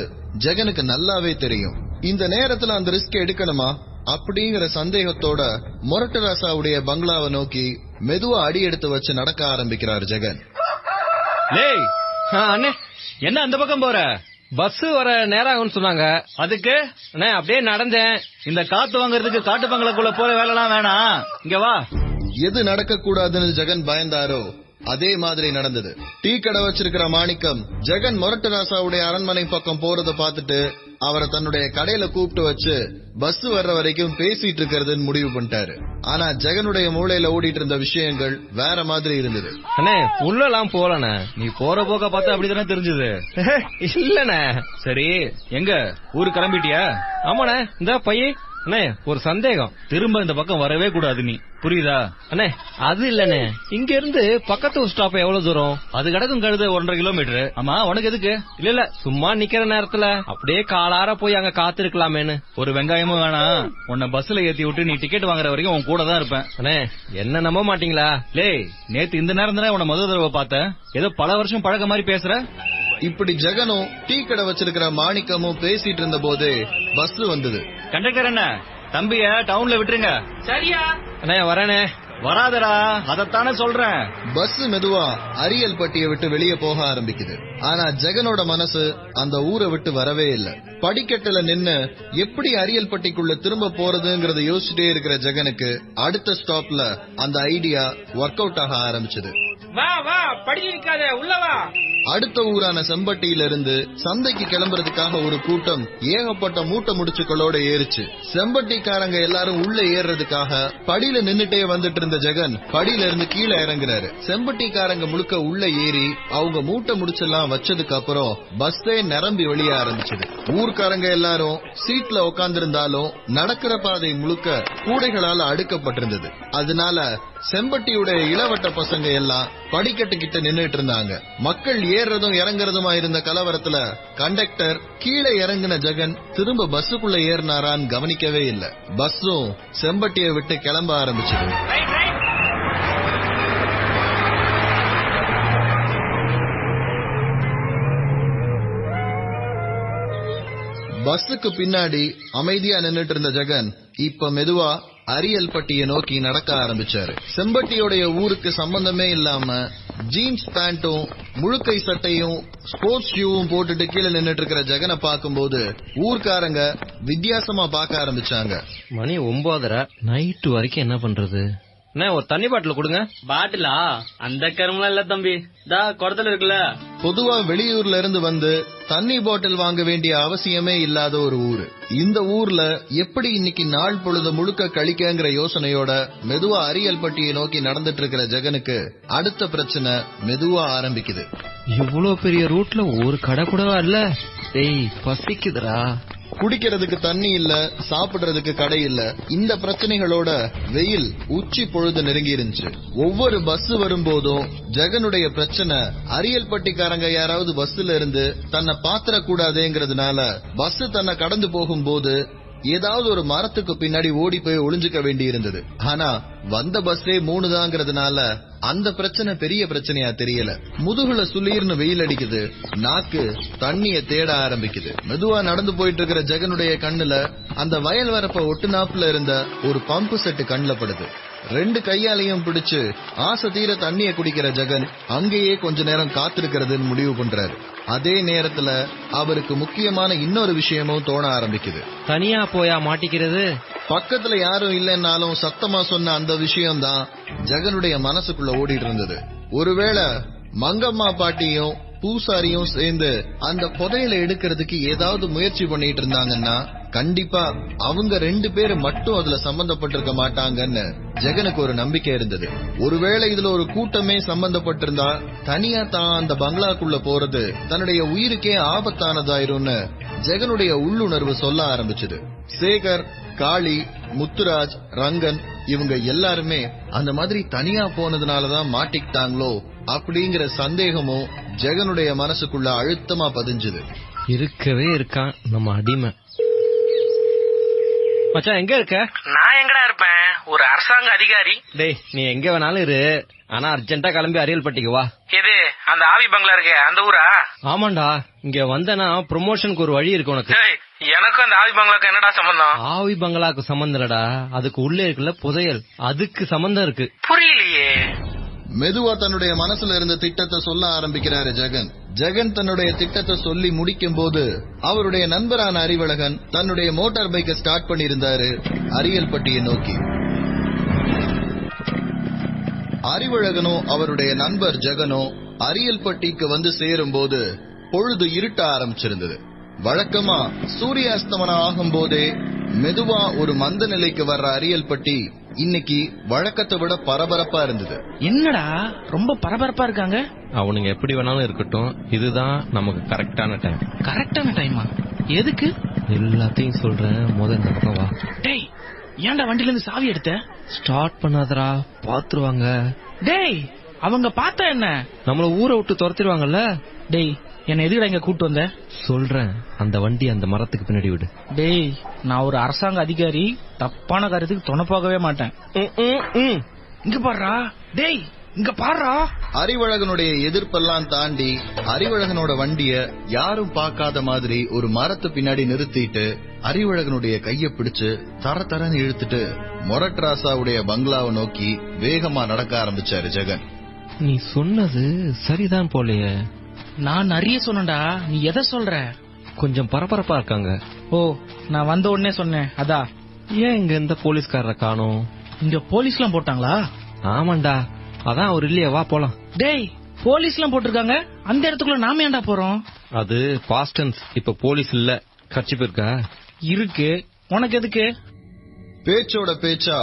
ஜெகனுக்கு நல்லாவே தெரியும். இந்த நேரத்துல அந்த ரிஸ்க் எடுக்கணுமா அப்படிங்கிற சந்தேகத்தோட மொரட்டராசாவுடைய பங்களாவை நோக்கி மெதுவா அடி எடுத்து வச்சு நடக்க ஆரம்பிக்கிறார் ஜெகன். அண்ணே, என்ன அந்த பக்கம் போற? பஸ் வர நேரம் ஆகும்னு சொன்னாங்க. அதுக்கு அப்படியே நடந்தேன். இந்த காத்து வாங்கறதுக்கு காட்டு பங்களாக்குள்ள போற வேலைலாம் வேணாம், இங்க வா. எது நடக்க கூடாதுன்னு ஜெகன் பயந்தாரோ அதே மாதிரி நடந்தது. டீ கடை வச்சிருக்கிற மாணிக்கம் ஜெகன் மொரட்டு ராசாவுடைய அரண்மனை பக்கம் போறத பாத்துட்டு அவரை தன்னுடைய கடையில கூப்பிட்டு வச்சு பஸ் வர்ற வரைக்கும் பேசிட்டு இருக்கிறதுன்னு முடிவு பண்ணிட்டாரு. ஆனா ஜெகனுடைய மூளையில ஓடிட்டு இருந்த விஷயங்கள் வேற மாதிரி இருந்தது. அண்ணே உள்ளலாம் போலண்ணே, நீ போற போக்க பார்த்தா அப்படிதானே தெரிஞ்சது. இல்லண்ணே. சரி எங்க ஊரு கிளம்பிட்டியா? ஆமாண்ணே, இந்த பையன் அண்ணே ஒரு சந்தேகம், திரும்ப இந்த பக்கம் வரவே கூடாது நீ, புரியுதா? அண்ணே அது இல்லண்ணே, இங்க இருந்து பக்கத்து ஸ்டாப் எவ்வளவு தூரம்? அது கிடக்கும் கழுத 1.5 கிலோமீட்டர். ஆமா உனக்கு எதுக்கு? இல்ல சும்மா நிக்கிற நேரத்துல அப்படியே காலார போய் அங்க காத்திருக்கலாமேன்னு. ஒரு வெங்காயமும் வேணாம், உன்னை பஸ்ல ஏத்தி விட்டு நீ டிக்கெட் வாங்குற வரைக்கும் உன் கூட தான் இருப்பேன். அண்ணே என்ன நம்ப மாட்டீங்களா? லே நேத்து இந்த நேரம் தானே உன்னை முதல் தடவை பார்த்தேன், ஏதோ பல வருஷம் பழக்க மாதிரி பேசுற. இப்படி ஜெகனும் டீ கடை வச்சிருக்கிற மாணிக்கமும் பேசிட்டு இருந்த போது பஸ் வந்தது. கண்டக்டர் என்ன தம்பிய டவுன்ல விட்டுருங்க. சரியா அண்ணே வரேனே. வராதடா, அதத்தானே சொல்றேன். பஸ் மெதுவா அரியல் பட்டியை விட்டு வெளியே போக ஆரம்பிக்குது. ஆனா ஜெகனோட மனசு அந்த ஊரை விட்டு வரவே இல்லை. படிக்கட்டுல நின்னு எப்படி அரியல் பட்டிக்குள்ள திரும்ப போறதுங்கறத யோசிச்சுட்டே இருக்கிற ஜெகனுக்கு அடுத்த ஸ்டாப்ல அந்த ஐடியா ஒர்க் அவுட் ஆக ஆரம்பிச்சது. வா வா படி நிக்காத, உள்ள வா. அடுத்த ஊரான செம்பட்டியில இருந்து சந்தைக்கு கிளம்புறதுக்காக ஒரு கூட்டம் ஏகப்பட்ட மூட்டை முடிச்சுக்களோட ஏறிச்சு. செம்பட்டிக்காரங்க எல்லாரும் உள்ள ஏறதுக்காக படியில நின்னுட்டே வந்துட்டு இருந்த ஜெகன் படியில இருந்து கீழே இறங்குறாரு. செம்பட்டிக்காரங்க முழுக்க உள்ள ஏறி அவங்க மூட்டை முடிச்செல்லாம் வச்சதுக்கு அப்புறம் பஸ்ஸே நிரம்பி வெளிய ஆரம்பிச்சது. ஊர்க்காரங்க எல்லாரும் சீட்ல உட்கார்ந்திருந்தாலும் நடக்கிற பாதை முழுக்க கூடைகளால அடுக்கப்பட்டிருந்தது. அதனால செம்பட்டியுடைய இளவட்ட பசங்க எல்லாம் படிக்கட்டு கிட்ட நின்னுட்டு இருந்தாங்க. மக்கள் ஏறதும் இறங்குறதுமா இருந்த கலவரத்துல கண்டக்டர் கீழே இறங்கின ஜெகன் திரும்ப பஸ்ஸுக்குள்ள ஏறினாரான்னு கவனிக்கவே இல்ல. பஸ்ஸும் செம்பட்டியை விட்டு கிளம்ப ஆரம்பிச்சது. பஸ்ஸுக்கு பின்னாடி அமைதியா நின்னுட்டு இருந்த ஜெகன் இப்ப மெதுவா அரியல் பட்டியை நோக்கி நடக்க ஆரம்பிச்சாரு. செம்பட்டியோடைய ஊருக்கு சம்பந்தமே இல்லாம ஜீன்ஸ் பேண்டும் முழுக்கை சட்டையும் ஸ்போர்ட்ஸ் ஷூவும் போட்டுட்டு கீழே நின்னுட்டு இருக்கிற ஜெகனை பார்க்கும்போது ஊர்க்காரங்க வித்தியாசமா பார்க்க ஆரம்பிச்சாங்க. மணி 9:30 நைட்டு வரைக்கும் என்ன பண்றது? ஒரு தண்ணி பாட்டில் கொடுங்க. பாட்டிலா? அந்த கருமலாம் இல்ல தம்பி, தா குடத்துல இருக்குல்ல. பொதுவா வெளியூர்ல இருந்து வந்து தண்ணி பாட்டில் வாங்க வேண்டிய அவசியமே இல்லாத ஒரு ஊரு. இந்த ஊர்ல எப்படி இன்னைக்கு நாள் பொழுது முழுக்க கழிக்கங்கிற யோசனையோட மெதுவா அரியல் பட்டியை நோக்கி நடந்துட்டு இருக்கிற ஜெகனுக்கு அடுத்த பிரச்சனை மெதுவா ஆரம்பிக்குது. இவ்வளவு பெரிய ரூட்ல ஒரு கடை கூடவா இல்ல? டேய் பசிக்குதுடா. குடிக்கிறதுக்கு தண்ணி இல்ல, சாப்பிடுறதுக்கு கடை இல்ல. இந்த பிரச்சனைகளோட வெயில் உச்சி பொழுது நெருங்கி இருந்துச்சு. ஒவ்வொரு பஸ் வரும்போதும் ஜெகனுடைய பிரச்சனை அரியல் பட்டிக்காரங்க யாராவது பஸ்ல இருந்து தன்னை பாத்திரக்கூடாதேங்கிறதுனால பஸ் தன்னை கடந்து போகும்போது ஏதாவது ஒரு மரத்துக்கு பின்னாடி ஓடி போய் ஒளிஞ்சுக்க வேண்டி இருந்தது. ஆனா வந்த பஸ்ஸே 3 தாங்கிறதுனால அந்த பிரச்சனை பெரிய பிரச்சனையா தெரியல. முதுகுல சுளீர்னு வெயில் அடிக்குது, நாக்கு தண்ணிய தேட ஆரம்பிக்குது. மெதுவா நடந்து போயிட்டு இருக்கிற ஜெகனுடைய கண்ணுல அந்த வயல் வரப்ப ஒட்டுநாப்புல இருந்த ஒரு பம்பு செட்டு கண்ணுல படுது. 2 கையாலையும் பிடிச்சு ஆசை தீர தண்ணிய குடிக்கிற ஜெகன் அங்கேயே கொஞ்ச நேரம் காத்திருக்கிறதுன்னு முடிவு பண்றாரு. அதே நேரத்துல அவருக்கு முக்கியமான இன்னொரு விஷயமும் தோண ஆரம்பிக்குது. தனியா போயா மாட்டிக்கிறது? பக்கத்துல யாரும் இல்லைன்னாலும் சத்தமா சொன்ன அந்த விஷயம்தான் ஜெகனுடைய மனசுக்குள்ள ஓடிட்டு இருந்தது. ஒருவேளை மங்கம்மா பாட்டியும் பூசாரியும் சேர்ந்து அந்த புதையலை எடுக்கிறதுக்கு ஏதாவது முயற்சி பண்ணிட்டு இருந்தாங்கன்னா கண்டிப்பா அவங்க 2 பேரு மட்டும் அதுல சம்பந்தப்பட்டிருக்க மாட்டாங்கன்னு ஜெகனுக்கு ஒரு நம்பிக்கை இருந்தது. ஒருவேளை இதுல ஒரு கூட்டமே சம்பந்தப்பட்டிருந்தா தனியா தான் அந்த பங்களாக்குள்ள போறது தன்னுடைய உயிருக்கே ஆபத்தானதாயிரும்னு ஜெகனுடைய உள்ளுணர்வு சொல்ல ஆரம்பிச்சது. சேகர், காளி, முத்துராஜ், ரங்கன் இவங்க எல்லாருமே அந்த மாதிரி தனியா போனதுனாலதான் மாட்டிக்கிட்டாங்களோ அப்படிங்கிற சந்தேகமும் ஜெகனுடைய மனசுக்குள்ள அழுத்தமா பதிஞ்சுது. இருக்கவே இருக்கான் நம்ம அடிமை. மச்சான் எங்க இருக்க? நான் எங்கடா இருப்பேன், ஒரு அரசாங்க அதிகாரி. டேய் நீ எங்க வேணாலும் இரு, ஆனா அர்ஜென்ட்டா கிளம்பி அரியல் பட்டிக்கு வா. எது அந்த ஆவி பங்களா இருக்கே அந்த ஊரா? ஆமாண்டா, இங்க வந்தனா ப்ரமோஷனுக்கு ஒரு வழி இருக்கு உனக்கு. எனக்கு அந்த ஆவி பங்களாக்கு என்னடா சம்பந்தம்? ஆவி பங்களாக்கு சம்பந்தம் இல்லடா, அதுக்கு உள்ளே இருக்குல்ல புதையல், அதுக்கு சம்பந்தம் இருக்கு. புரியலையே. மெதுவா தன்னுடைய மனசுல இருந்த திட்டத்தை சொல்ல ஆரம்பிக்கிறாரு ஜெகன். ஜெகன் தன்னுடைய திட்டத்தை சொல்லி முடிக்கும் போது அவருடைய நண்பரான அறிவழகன் தன்னுடைய மோட்டார் பைக்கை ஸ்டார்ட் பண்ணியிருந்தாரு அரியல் பட்டியை நோக்கி. அறிவழகனும் அவருடைய நண்பர் ஜெகனும் அரியல்பட்டிக்கு வந்து சேரும் போது பொழுது இருட்ட ஆரம்பிச்சிருந்தது. வழக்கமா சூரியாஸ்தமனம் ஆகும் போதே மெதுவா ஒரு மந்த நிலைக்கு வர்ற அரியல்பட்டி இன்னைக்கு வழக்கத்தை விட பரபரப்பா இருந்தது. என்னடா ரொம்ப பரபரப்பா இருக்காங்க? அவனுங்க எப்படி வேணாலும் இருக்கட்டும், இதுதான் நமக்கு கரெக்டான டைம். கரெக்டான டைமா? எதுக்கு? எல்லாத்தையும் சொல்றேன், முதல்ல இந்த பக்கம் வா. டேய், ஏன்டா வண்டில இருந்து சாவி எடுத்த? ஸ்டார்ட் பண்ணாதடா, பாத்துருவாங்க. டேய், அவங்க பார்த்தா என்ன? நம்மள ஊரை விட்டு துரத்திடுவாங்கல்ல. டேய், என்ன எதுக்குடா இங்க கூட்டு வந்த? சொல்றேன், அந்த வண்டி அந்த மரத்துக்கு பின்னாடி விடு. டேய், நான் ஒரு அரசாங்க அதிகாரி, தப்பான காரியத்துக்கு துணை போகவே மாட்டேன். இங்க பாருடா. டேய், இங்க பாருடா. அறிவழகனுடைய எதிர்ப்பெல்லாம் தாண்டி அறிவழகனோட வண்டிய யாரும் பார்க்காத மாதிரி ஒரு மரத்து பின்னாடி நிறுத்திட்டு அறிவழகனுடைய கைய பிடிச்சு தரன்னு இழுத்துட்டு மொரட்ராசாவுடைய பங்களாவை நோக்கி வேகமா நடக்க ஆரம்பிச்சாரு ஜெகன். நீ சொன்னது சரிதான் போலயே. நான் நிறைய சொன்னடா, நீ எதை சொல்ற? கொஞ்சம் பரபரப்பா இருக்காங்க. ஓ, நான் வந்த உடனே சொன்னேன் அதா. ஏன் இங்க எந்த போலீஸ்காரரை காணோம்? இங்க போலீஸ்லாம் போட்டாங்களா? ஆமாண்டா, அதான் ஒரு இல்லையா, வா போலாம். டேய், போலீஸ்லாம் போட்டிருக்காங்க, அந்த இடத்துக்குள்ள நாம ஏன்டா போறோம்? அது பாஸ்ட் டென்ஸ், இப்ப போலீஸ் இல்ல. கர்ச்சிப் இருக்கா? இருக்கு. உனக்கு எதுக்கு? பேச்சோட பேச்சா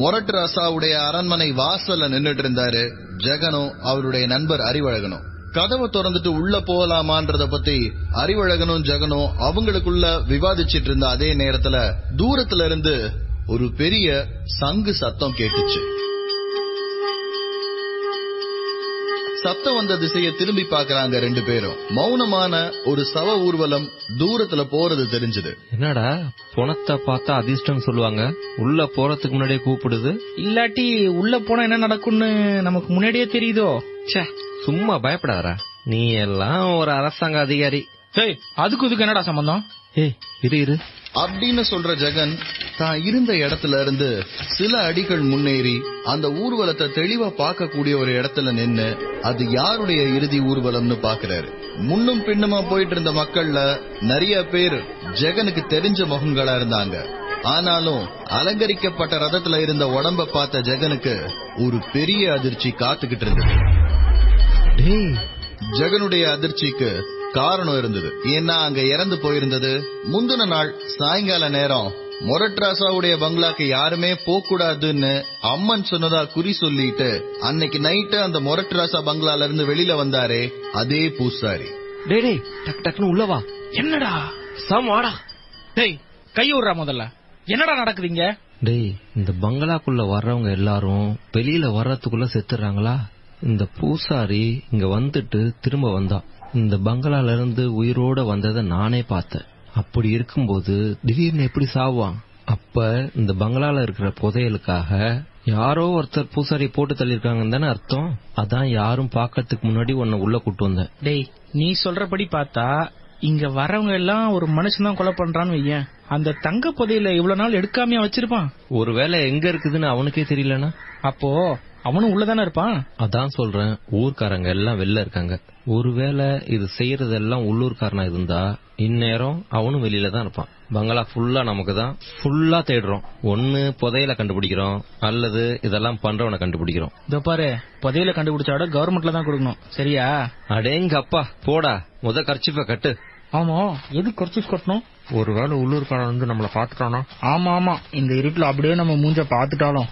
மொரட்ராசாவுடைய அரண்மனை வாசல்ல நின்னுட்டு இருந்தாரு ஜெகனும் அவருடைய நண்பர் அறிவழகனும். கதவை திறந்துட்டு உள்ள போகலாமான்றத பத்தி அறிவழகனும் ஜெகனும் அவங்களுக்குள்ள விவாதிச்சிட்டு இருந்த அதே நேரத்துல தூரத்துல இருந்து ஒரு பெரிய சங்கு சத்தம் கேட்டுச்சு. சத்தம் வந்த திசையை திரும்பி பாக்குறாங்க ரெண்டு பேரும். மௌனமான ஒரு சவ ஊர்வலம் தூரத்துல போறது தெரிஞ்சது. என்னடா, பணத்தை பார்த்தா அதிர்ஷ்டம் சொல்லுவாங்க, உள்ள போறதுக்கு முன்னாடியே கூப்பிடுது. இல்லாட்டி உள்ள போனா என்ன நடக்கும்னு நமக்கு முன்னாடியே தெரியுதோ? சும்மா பயப்படாதா, நீ எல்லாம் ஒரு அரசாங்க அதிகாரி. அதுக்கு இதுக்கு என்னடா சம்பந்தம்? இரு அப்படின்னு சொல்ற ஜெகன் தான் இருந்த இடத்துல இருந்து சில அடிகள் முன்னேறி அந்த ஊர்வலத்தை தெளிவா பார்க்கக்கூடிய ஒரு இடத்துல நின்னு அது யாருடைய இறுதி ஊர்வலம்னு பாக்குறாரு. முன்னும் பின்னுமா போயிட்டு இருந்த மக்கள்ல நிறைய பேர் ஜெகனுக்கு தெரிஞ்ச முகங்களா இருந்தாங்க. ஆனாலும் அலங்கரிக்கப்பட்ட ரதத்துல இருந்த உடம்ப பார்த்த ஜெகனுக்கு ஒரு பெரிய அதிர்ச்சி காத்துக்கிட்டு இருந்தது. ஜெகனுடைய அதிர்ச்சிக்கு காரணம் இருந்தது. ஏன்னா அங்க இறந்து போயிருந்தது முந்தின நாள் சாயங்கால நேரம் மொரட்ராசாவுடைய பங்களாக்கு யாருமே போகக்கூடாதுன்னு அம்மன் சொன்னதா குறி சொல்லிட்டு அன்னைக்கு நைட்டு அந்த மொரட்ராசா பங்களால இருந்து வெளியில வந்தாரே அதே பூசாரி. டேய், டக்குன்னு உள்ளவா. என்னடா சமாடா? டேய், கை விடுறா முதல்ல. என்னடா நடக்குதுங்க? டேய், இந்த பங்களாக்குள்ள வர்றவங்க எல்லாரும் வெளியில வர்றதுக்குள்ள செத்துறாங்களா? இந்த பூசாரி இங்க வந்துட்டு திரும்ப வந்தான். இந்த பங்களால இருந்து உயிரோட வந்ததை நானே பார்த்தேன். அப்படி இருக்கும்போது திடீர்னு எப்படி சாவான்? அப்ப இந்த பங்களால இருக்கிற புதையலுக்காக யாரோ ஒருத்தர் பூசாரி போட்டு தள்ளிருக்காங்கன்னு தானே அர்த்தம். அதான் யாரும் பாக்கிறதுக்கு முன்னாடி உன்னை உள்ள கூட்டு வந்தேன். டேய், நீ சொல்றபடி பார்த்தா இங்க வரவங்க எல்லாம் ஒரு மனுஷன் தான் கொலை பண்றான்னு வையேன். அந்த தங்க புதையல இவ்வளவு நாள் எடுக்காமையா வச்சிருப்பான்? ஒருவேளை எங்க இருக்குதுன்னு அவனுக்கே தெரியலனா அப்போ அவனும் உள்ளதானே இருப்பான். அதான் சொல்றேன், ஊர்க்காரங்க எல்லாம் வெளில இருக்காங்க. ஒருவேளை இது செய்யறதெல்லாம் உள்ளூர்காரனா இருந்தா இந்நேரம் அவனும் வெளியில தான் இருப்பான். பங்களா ஃபுல்லா நமக்கு தான் ஃபுல்லா தேடுறோம். ஒன்னு புதையல கண்டுபிடிக்கிறோம், அல்லது இதெல்லாம் பண்றவனை கண்டுபிடிக்கிறோம். இதோ பாரு, புதையல கண்டுபிடிச்சாட கவர்மெண்ட்ல தான் கொடுக்கணும், சரியா? அடேங்க அப்பா, போடா, முத கர்ச்சிப்ப கட்டு. ஆமா, எது கர்ச்சிப் கட்டணும்? ஒருவேளை உள்ளூர்காரன் வந்து நம்மள பாத்துட்டானா? ஆமா, இந்த இருட்டுல அப்படியே நம்ம மூஞ்ச பாத்துட்டாலும்.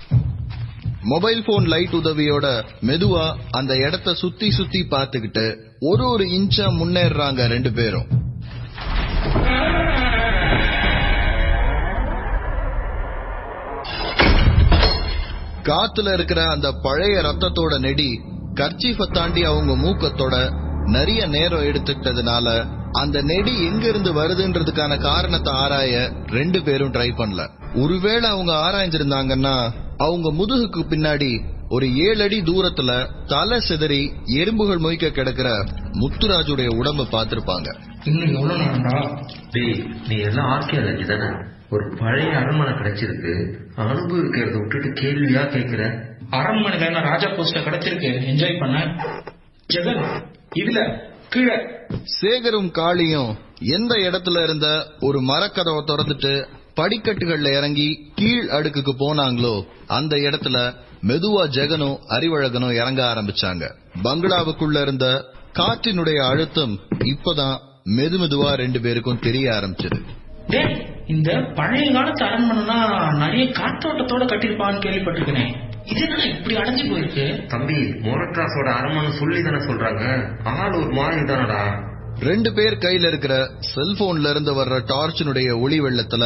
மொபைல் போன் லைட் உதவியோட மெதுவா அந்த இடத்தை சுத்தி சுத்தி பாத்துக்கிட்டு ஒரு இன்ச்சா முன்னேறாங்க ரெண்டு பேரும். காத்துல இருக்கிற அந்த பழைய ரத்தத்தோட நெடி கர்ச்சீஃபை தாண்டி அவங்க மூக்கத்தோட நிறைய நேரம் எடுத்துக்கிட்டதுனால அந்த நெடி எங்க இருந்து வருதுன்றதுக்கான காரணத்தை ஆராய ரெண்டு பேரும் ட்ரை பண்ணல. ஒருவேளை அவங்க ஆராய்ஞ்சிருந்தாங்கன்னா அவங்க முதுகுக்கு பின்னாடி ஒரு 7 அடி தூரத்துல தலை சிதறி எறும்புகள் மொய்க்க கிடக்கிற முத்துராஜுடைய உடம்ப பாத்திருப்பாங்க. இன்னும் எவ்வளவு நேரம்டா? நீ எல்லாம் ஆர்கியாலஜி தானே? ஒரு பழைய அரண்மனை கிடைச்சிருக்கு, அனுபவிக்கிறத விட்டுட்டு கேள்வியா கேக்குற? அரண்மனை தானே, ராஜா போஸ்ட கிடைச்சிருக்கு, என்ஜாய் பண்ண. ஜெகன், இதுல கீழே சேகரும் காளியும் எந்த இடத்துல இருந்த ஒரு மரக்கதவை திறந்துட்டு படிக்கட்டுகள்ல இறங்கி கீழ் அடுக்குக்கு போனாங்களோ அந்த இடத்துல மெதுவா ஜெகனும் அறிவழகனும் இறங்க ஆரம்பிச்சாங்க. பங்களாவுக்குள்ள இருந்த காற்றினுடைய அழுத்தம் இப்பதான் மெதுவா 2 பேருக்கும் தெரிய ஆரம்பிச்சது. இந்த பழைய காலத்து அரண்மனைனா நிறைய காற்றோட்டத்தோட கட்டிருப்பான்னு கேள்விப்பட்டிருக்கேன். இது என்ன இப்படி அடைஞ்சு போயிருக்கு? தம்பி, மொரட்ராஸோட அரண்மனை சொல்லி தானே சொல்றாங்க. ஆள் ஒரு மாதிரி தானடா. 2 பேர் கையில இருக்கிற செல்போன்ல இருந்து வர்ற டார்ச்சினுடைய ஒளி வெள்ளத்துல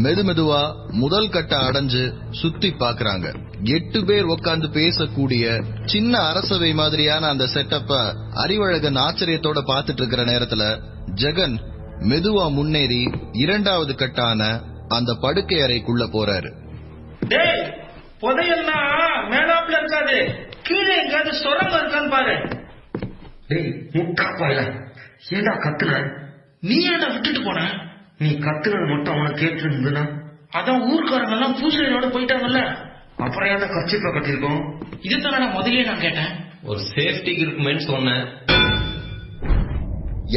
மெதுவா முதல் கட்ட அடைஞ்சு சுத்தி பாக்குறாங்க. 8 பேர் உட்கார்ந்து பேசக்கூடிய சின்ன அரசவை மாதிரியான அந்த செட்டப்ப அறிவழகன் ஆச்சரியத்தோட பாத்துட்டு இருக்கிற நேரத்துல ஜெகன் மெதுவா முன்னேறி 2வது கட்டான அந்த படுக்கை அறைக்குள்ள போறாரு. புதையல்னா மேலாப்ல இருக்காது, கீழே எங்காவது சுரங்கம் இருக்கான்னு பாரு. முட்டாப்பாயில ஏடா கத்துன? நீ ஏடா விட்டுட்டு போன? நீ கத்துனது மட்டும் அவனை கேட்டு இருந்ததுன்னா அதான் ஊருக்காரங்க எல்லாம் பூசையோட போயிட்டாங்கல்ல. அப்புறம் ஏன்னா கர்ச்சிப்பா கட்டிருக்கோம். இதுதானடா முதலே நான் கேட்டேன். ஒரு சேஃப்டிக்கு இருக்குமேன்னு சொன்னேன்.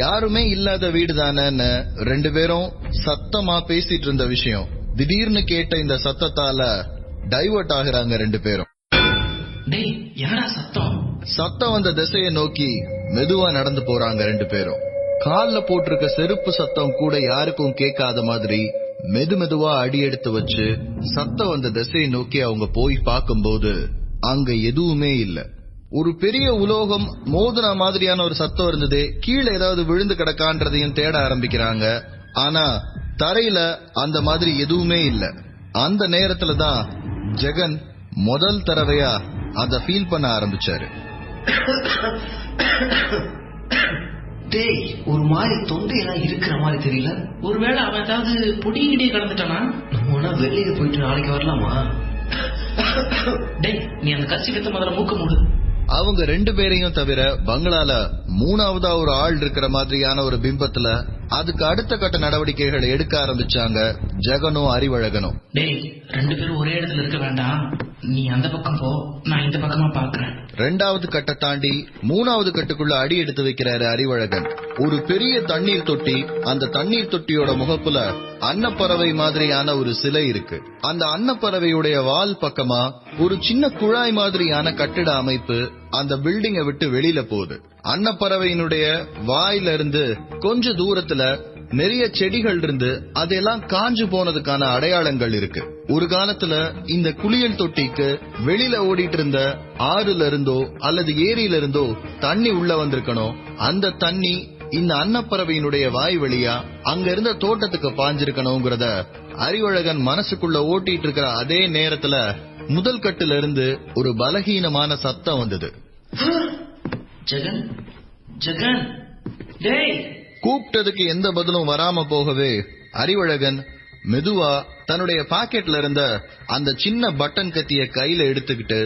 யாருமே இல்லாத வீடு தானேன்னு 2 பேரும் சத்தமா பேசிட்டு இருந்த விஷயம் திடீர்னு கேட்ட இந்த சத்தத்தால டைவர்ட் ஆகுறாங்க 2 பேரும். சத்தம் வந்த திசையை நோக்கி மெதுவா நடந்து போறாங்க 2 பேரும். கால்ல போட்டிருக்க செருப்பு சத்தம் கூட யாருக்கும் கேட்காத மாதிரி மெதுவா அடி எடுத்து வச்சு சத்தம் வந்த திசையை நோக்கி அவங்க போய் பார்க்கும்போது அங்க எதுவுமே இல்ல. ஒரு பெரிய உலோகம் மோதின மாதிரியான ஒரு சத்தம் இருந்தது. கீழே ஏதாவது விழுந்து கிடக்கான்றதையும் தேட ஆரம்பிக்கிறாங்க. ஆனா தரையில அந்த மாதிரி எதுவுமே இல்ல. அந்த நேரத்துல தான் ஜெகன் முதல் தடவையா அத ஃபீல் பண்ண ஆரம்பிச்சாரு. டேய், ஒரு மாதிரி தொண்டையெல்லாம் இருக்கிற மாதிரி தெரியல. ஒருவேளை அவன் ஏதாவது பொடிங்கிட்டே கடந்துட்டானா? நம்ம வெளியே போயிட்டு நாளைக்கு வரலாமா? டேய், நீ அந்த கட்சி கத்த முதல்ல மூக்க மூடு. அவங்க 2 பேரையும் தவிர பங்களால 3வதா ஒரு ஆள் இருக்கிற மாதிரியான ஒரு பிம்பத்துல அதுக்கு அடுத்த கட்ட நடவடிக்கைகளை எடுக்க ஆரம்பிச்சாங்க ஜெகனும் அறிவழகனும். டேய், 2 பேரும் ஒரே இடத்துல இருக்க வேண்டாம். நீ அந்த பக்கம் போ, நான் இந்த பக்கமா பாக்குறேன். 2வது கட்டை தாண்டி 3வது கட்டுக்குள்ள அடி எடுத்து வைக்கிறாரு அறிவழகன். ஒரு பெரிய தண்ணீர் தொட்டி, அந்த தண்ணீர் தொட்டியோட முகப்புல அன்னப்பறவை மாதிரியான ஒரு சிலை இருக்கு. அந்த அன்னப்பறவையுடைய வால் பக்கமா ஒரு சின்ன குழாய் மாதிரியான கட்டிட அமைப்பு அந்த பில்டிங்கை விட்டு வெளியில போகுது. அன்னப்பறவையினுடைய வாயில இருந்து கொஞ்ச தூரத்துல நிறைய செடிகள் இருந்து அதெல்லாம் காஞ்சு போனதுக்கான அடையாளங்கள் இருக்கு. ஒரு காலத்துல இந்த குளியல் தொட்டிக்கு வெளியில ஓடிட்டு இருந்த ஆறுல இருந்தோ அல்லது ஏரியில இருந்தோ தண்ணி உள்ள வந்திருக்கணும். அந்த தண்ணி இந்த அன்னப்பறவையினுடைய வாய் வழியா அங்க இருந்த தோட்டத்துக்கு பாஞ்சிருக்கணும்ங்கிறத அறிவழகன் மனசுக்குள்ள ஓட்டிட்டு இருக்கிற அதே நேரத்துல முதல் கட்டுல இருந்து ஒரு பலகீனமான சத்தம் வந்தது. ஜெகன், ஜெகன், டேய். கூப்பிட்டதுக்கு எந்த பதிலும் வராம போகவே அறிவழகன் மெதுவா தன்னுடைய பாக்கெட்ல இருந்த அந்த சின்ன பட்டன் கத்திய கையில எடுத்துக்கிட்டு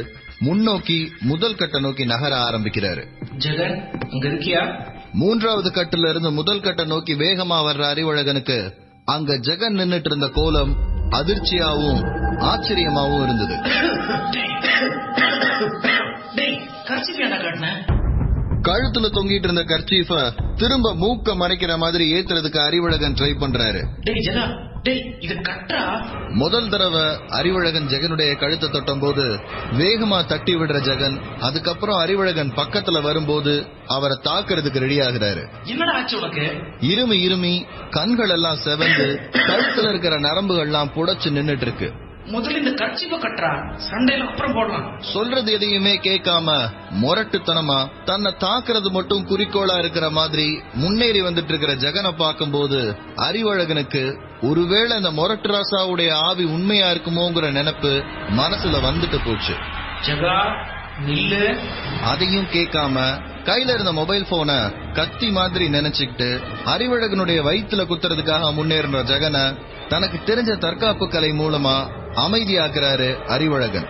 முன்னோக்கி முதல் கட்டை நோக்கி நகர ஆரம்பிக்கிறாரு. ஜெகன், அங்க இருக்கியா? 3வது கட்டுல இருந்து முதல் கட்டை நோக்கி வேகமா வர்ற அறிவழகனுக்கு அங்க ஜெகன் நின்னுட்டு இருந்த கோலம் அதிர்ச்சியாவும் ஆச்சரியமாவும் இருந்தது. கழுத்துல தொங்கிட்டு இருந்த கர்ச்சீஃப திரும்ப மூக்க மறைக்கிற மாதிரி ஏத்துறதுக்கு அறிவழகன் ட்ரை பண்றாரு. முதல் தடவை அறிவழகன் ஜெகனுடைய கழுத்தை தொட்டும் போது வேகமா தட்டி விடுற ஜெகன் அதுக்கப்புறம் அறிவழகன் பக்கத்துல வரும்போது அவரை தாக்குறதுக்கு ரெடி ஆகுறாரு. இருமி கண்கள் எல்லாம் செவந்து கழுத்துல இருக்கிற நரம்புகள்லாம் புடைச்சு நின்னுட்டு இருக்கு. முதல்ல இந்த கர்ச்சீஃபை கட்டறா, சண்டையில அப்புறம் போடலாம். சொல்றது எதையுமே கேட்காம முரட்டுத்தனமா தன்னை தாக்குறது மட்டும் குறிக்கோளா இருக்கிற மாதிரி முன்னேறி வந்துட்டு இருக்கிற ஜெகனை பார்க்கும்போது அறிவழகனுக்கு ஒருவேளை இந்த மொரட்டு ராசாவுடைய ஆவி உண்மையா இருக்குமோங்கிற நினைப்பு மனசுல வந்துட்டு போச்சு. அதையும் கேட்காம கையில இருந்த மொபைல் போனை கத்தி மாதிரி நினைச்சுக்கிட்டு அறிவழகனுடைய வயிற்றுல குத்துறதுக்காக முன்னேறின ஜெகனை தனக்கு தெரிஞ்ச தற்காப்பு கலை மூலமா அமைதியாக்குறாரு அறிவழகன்.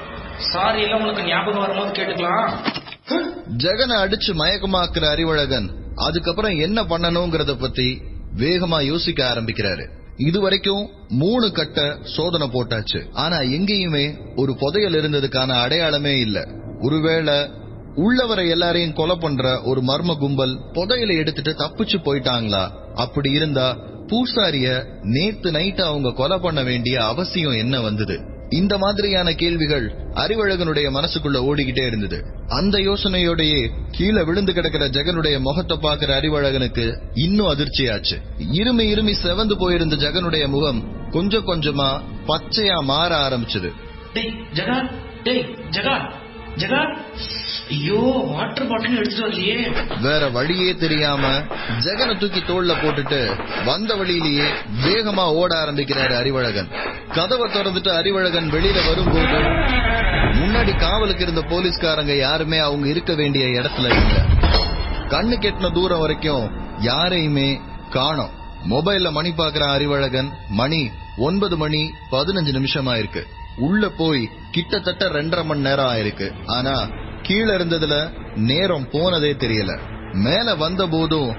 சாரி, எல்லாம் உங்களுக்கு ஞாபகம் வரும்போது கேட்டுக்கலாம். ஜெகனை அடிச்சு மயக்கமாக்குற அறிவழகன் அதுக்கப்புறம் என்ன பண்ணணும்ங்கறத பத்தி வேகமா யோசிக்க ஆரம்பிக்கிறாரு. இதுவரைக்கும் 3 கட்ட சோதனை போட்டாச்சு. ஆனா எங்கேயுமே ஒரு புதையல் இருந்ததுக்கான அடையாளமே இல்ல. ஒருவேளை உள்ளவரை எல்லாரையும் கொலை பண்ற ஒரு மர்ம கும்பல் புதையலை எடுத்துட்டு தப்பிச்சு போயிட்டாங்களா? அப்படி இருந்தா பூசாரிய நேத்து நைட்டு அவங்க கொலை பண்ண வேண்டிய அவசியம் என்ன வந்தது? இந்த மாதிரியான கேள்விகள் அறிவழகனுடைய மனசுக்குள்ள ஓடிக்கிட்டே இருந்தது. அந்த யோசனையோடையே கீழே விழுந்து கிடக்கிற ஜெகனுடைய முகத்தை பாக்குற அறிவழகனுக்கு இன்னும் அதிர்ச்சியாச்சு. இருமி இருமி செவந்து போயிருந்த ஜெகனுடைய முகம் கொஞ்சம் கொஞ்சமா பச்சையா மாற ஆரம்பிச்சது. ஐயோ, வாட்டர் பாட்டில் எடுத்துட்டு வரலையே. வேற வழியே தெரியாம ஜெகனை தூக்கி தோள்ல போட்டுட்டு வந்த வழியிலேயே வேகமா ஓட ஆரம்பிக்கிறாரு அறிவழகன். கதவை திறந்துட்டு அறிவழகன் வெளியில வரும்போது முன்னாடி காவலுக்கு இருந்த போலீஸ்காரங்க யாருமே அவங்க இருக்க வேண்டிய இடத்துல இல்ல. கண்ணு கெட்டின தூரம் வரைக்கும் யாரையுமே காணோம். மொபைல்ல மணி பாக்குற அறிவழகன் மணி 9:15 ஆயிருக்கு. உள்ள போய் கிட்டத்தட்ட 2.5 மணி நேரம் ஆயிருக்கு. ஆனா கீழே இருந்ததுல நேரம் போனதே தெரியல. மேல வந்த போதும்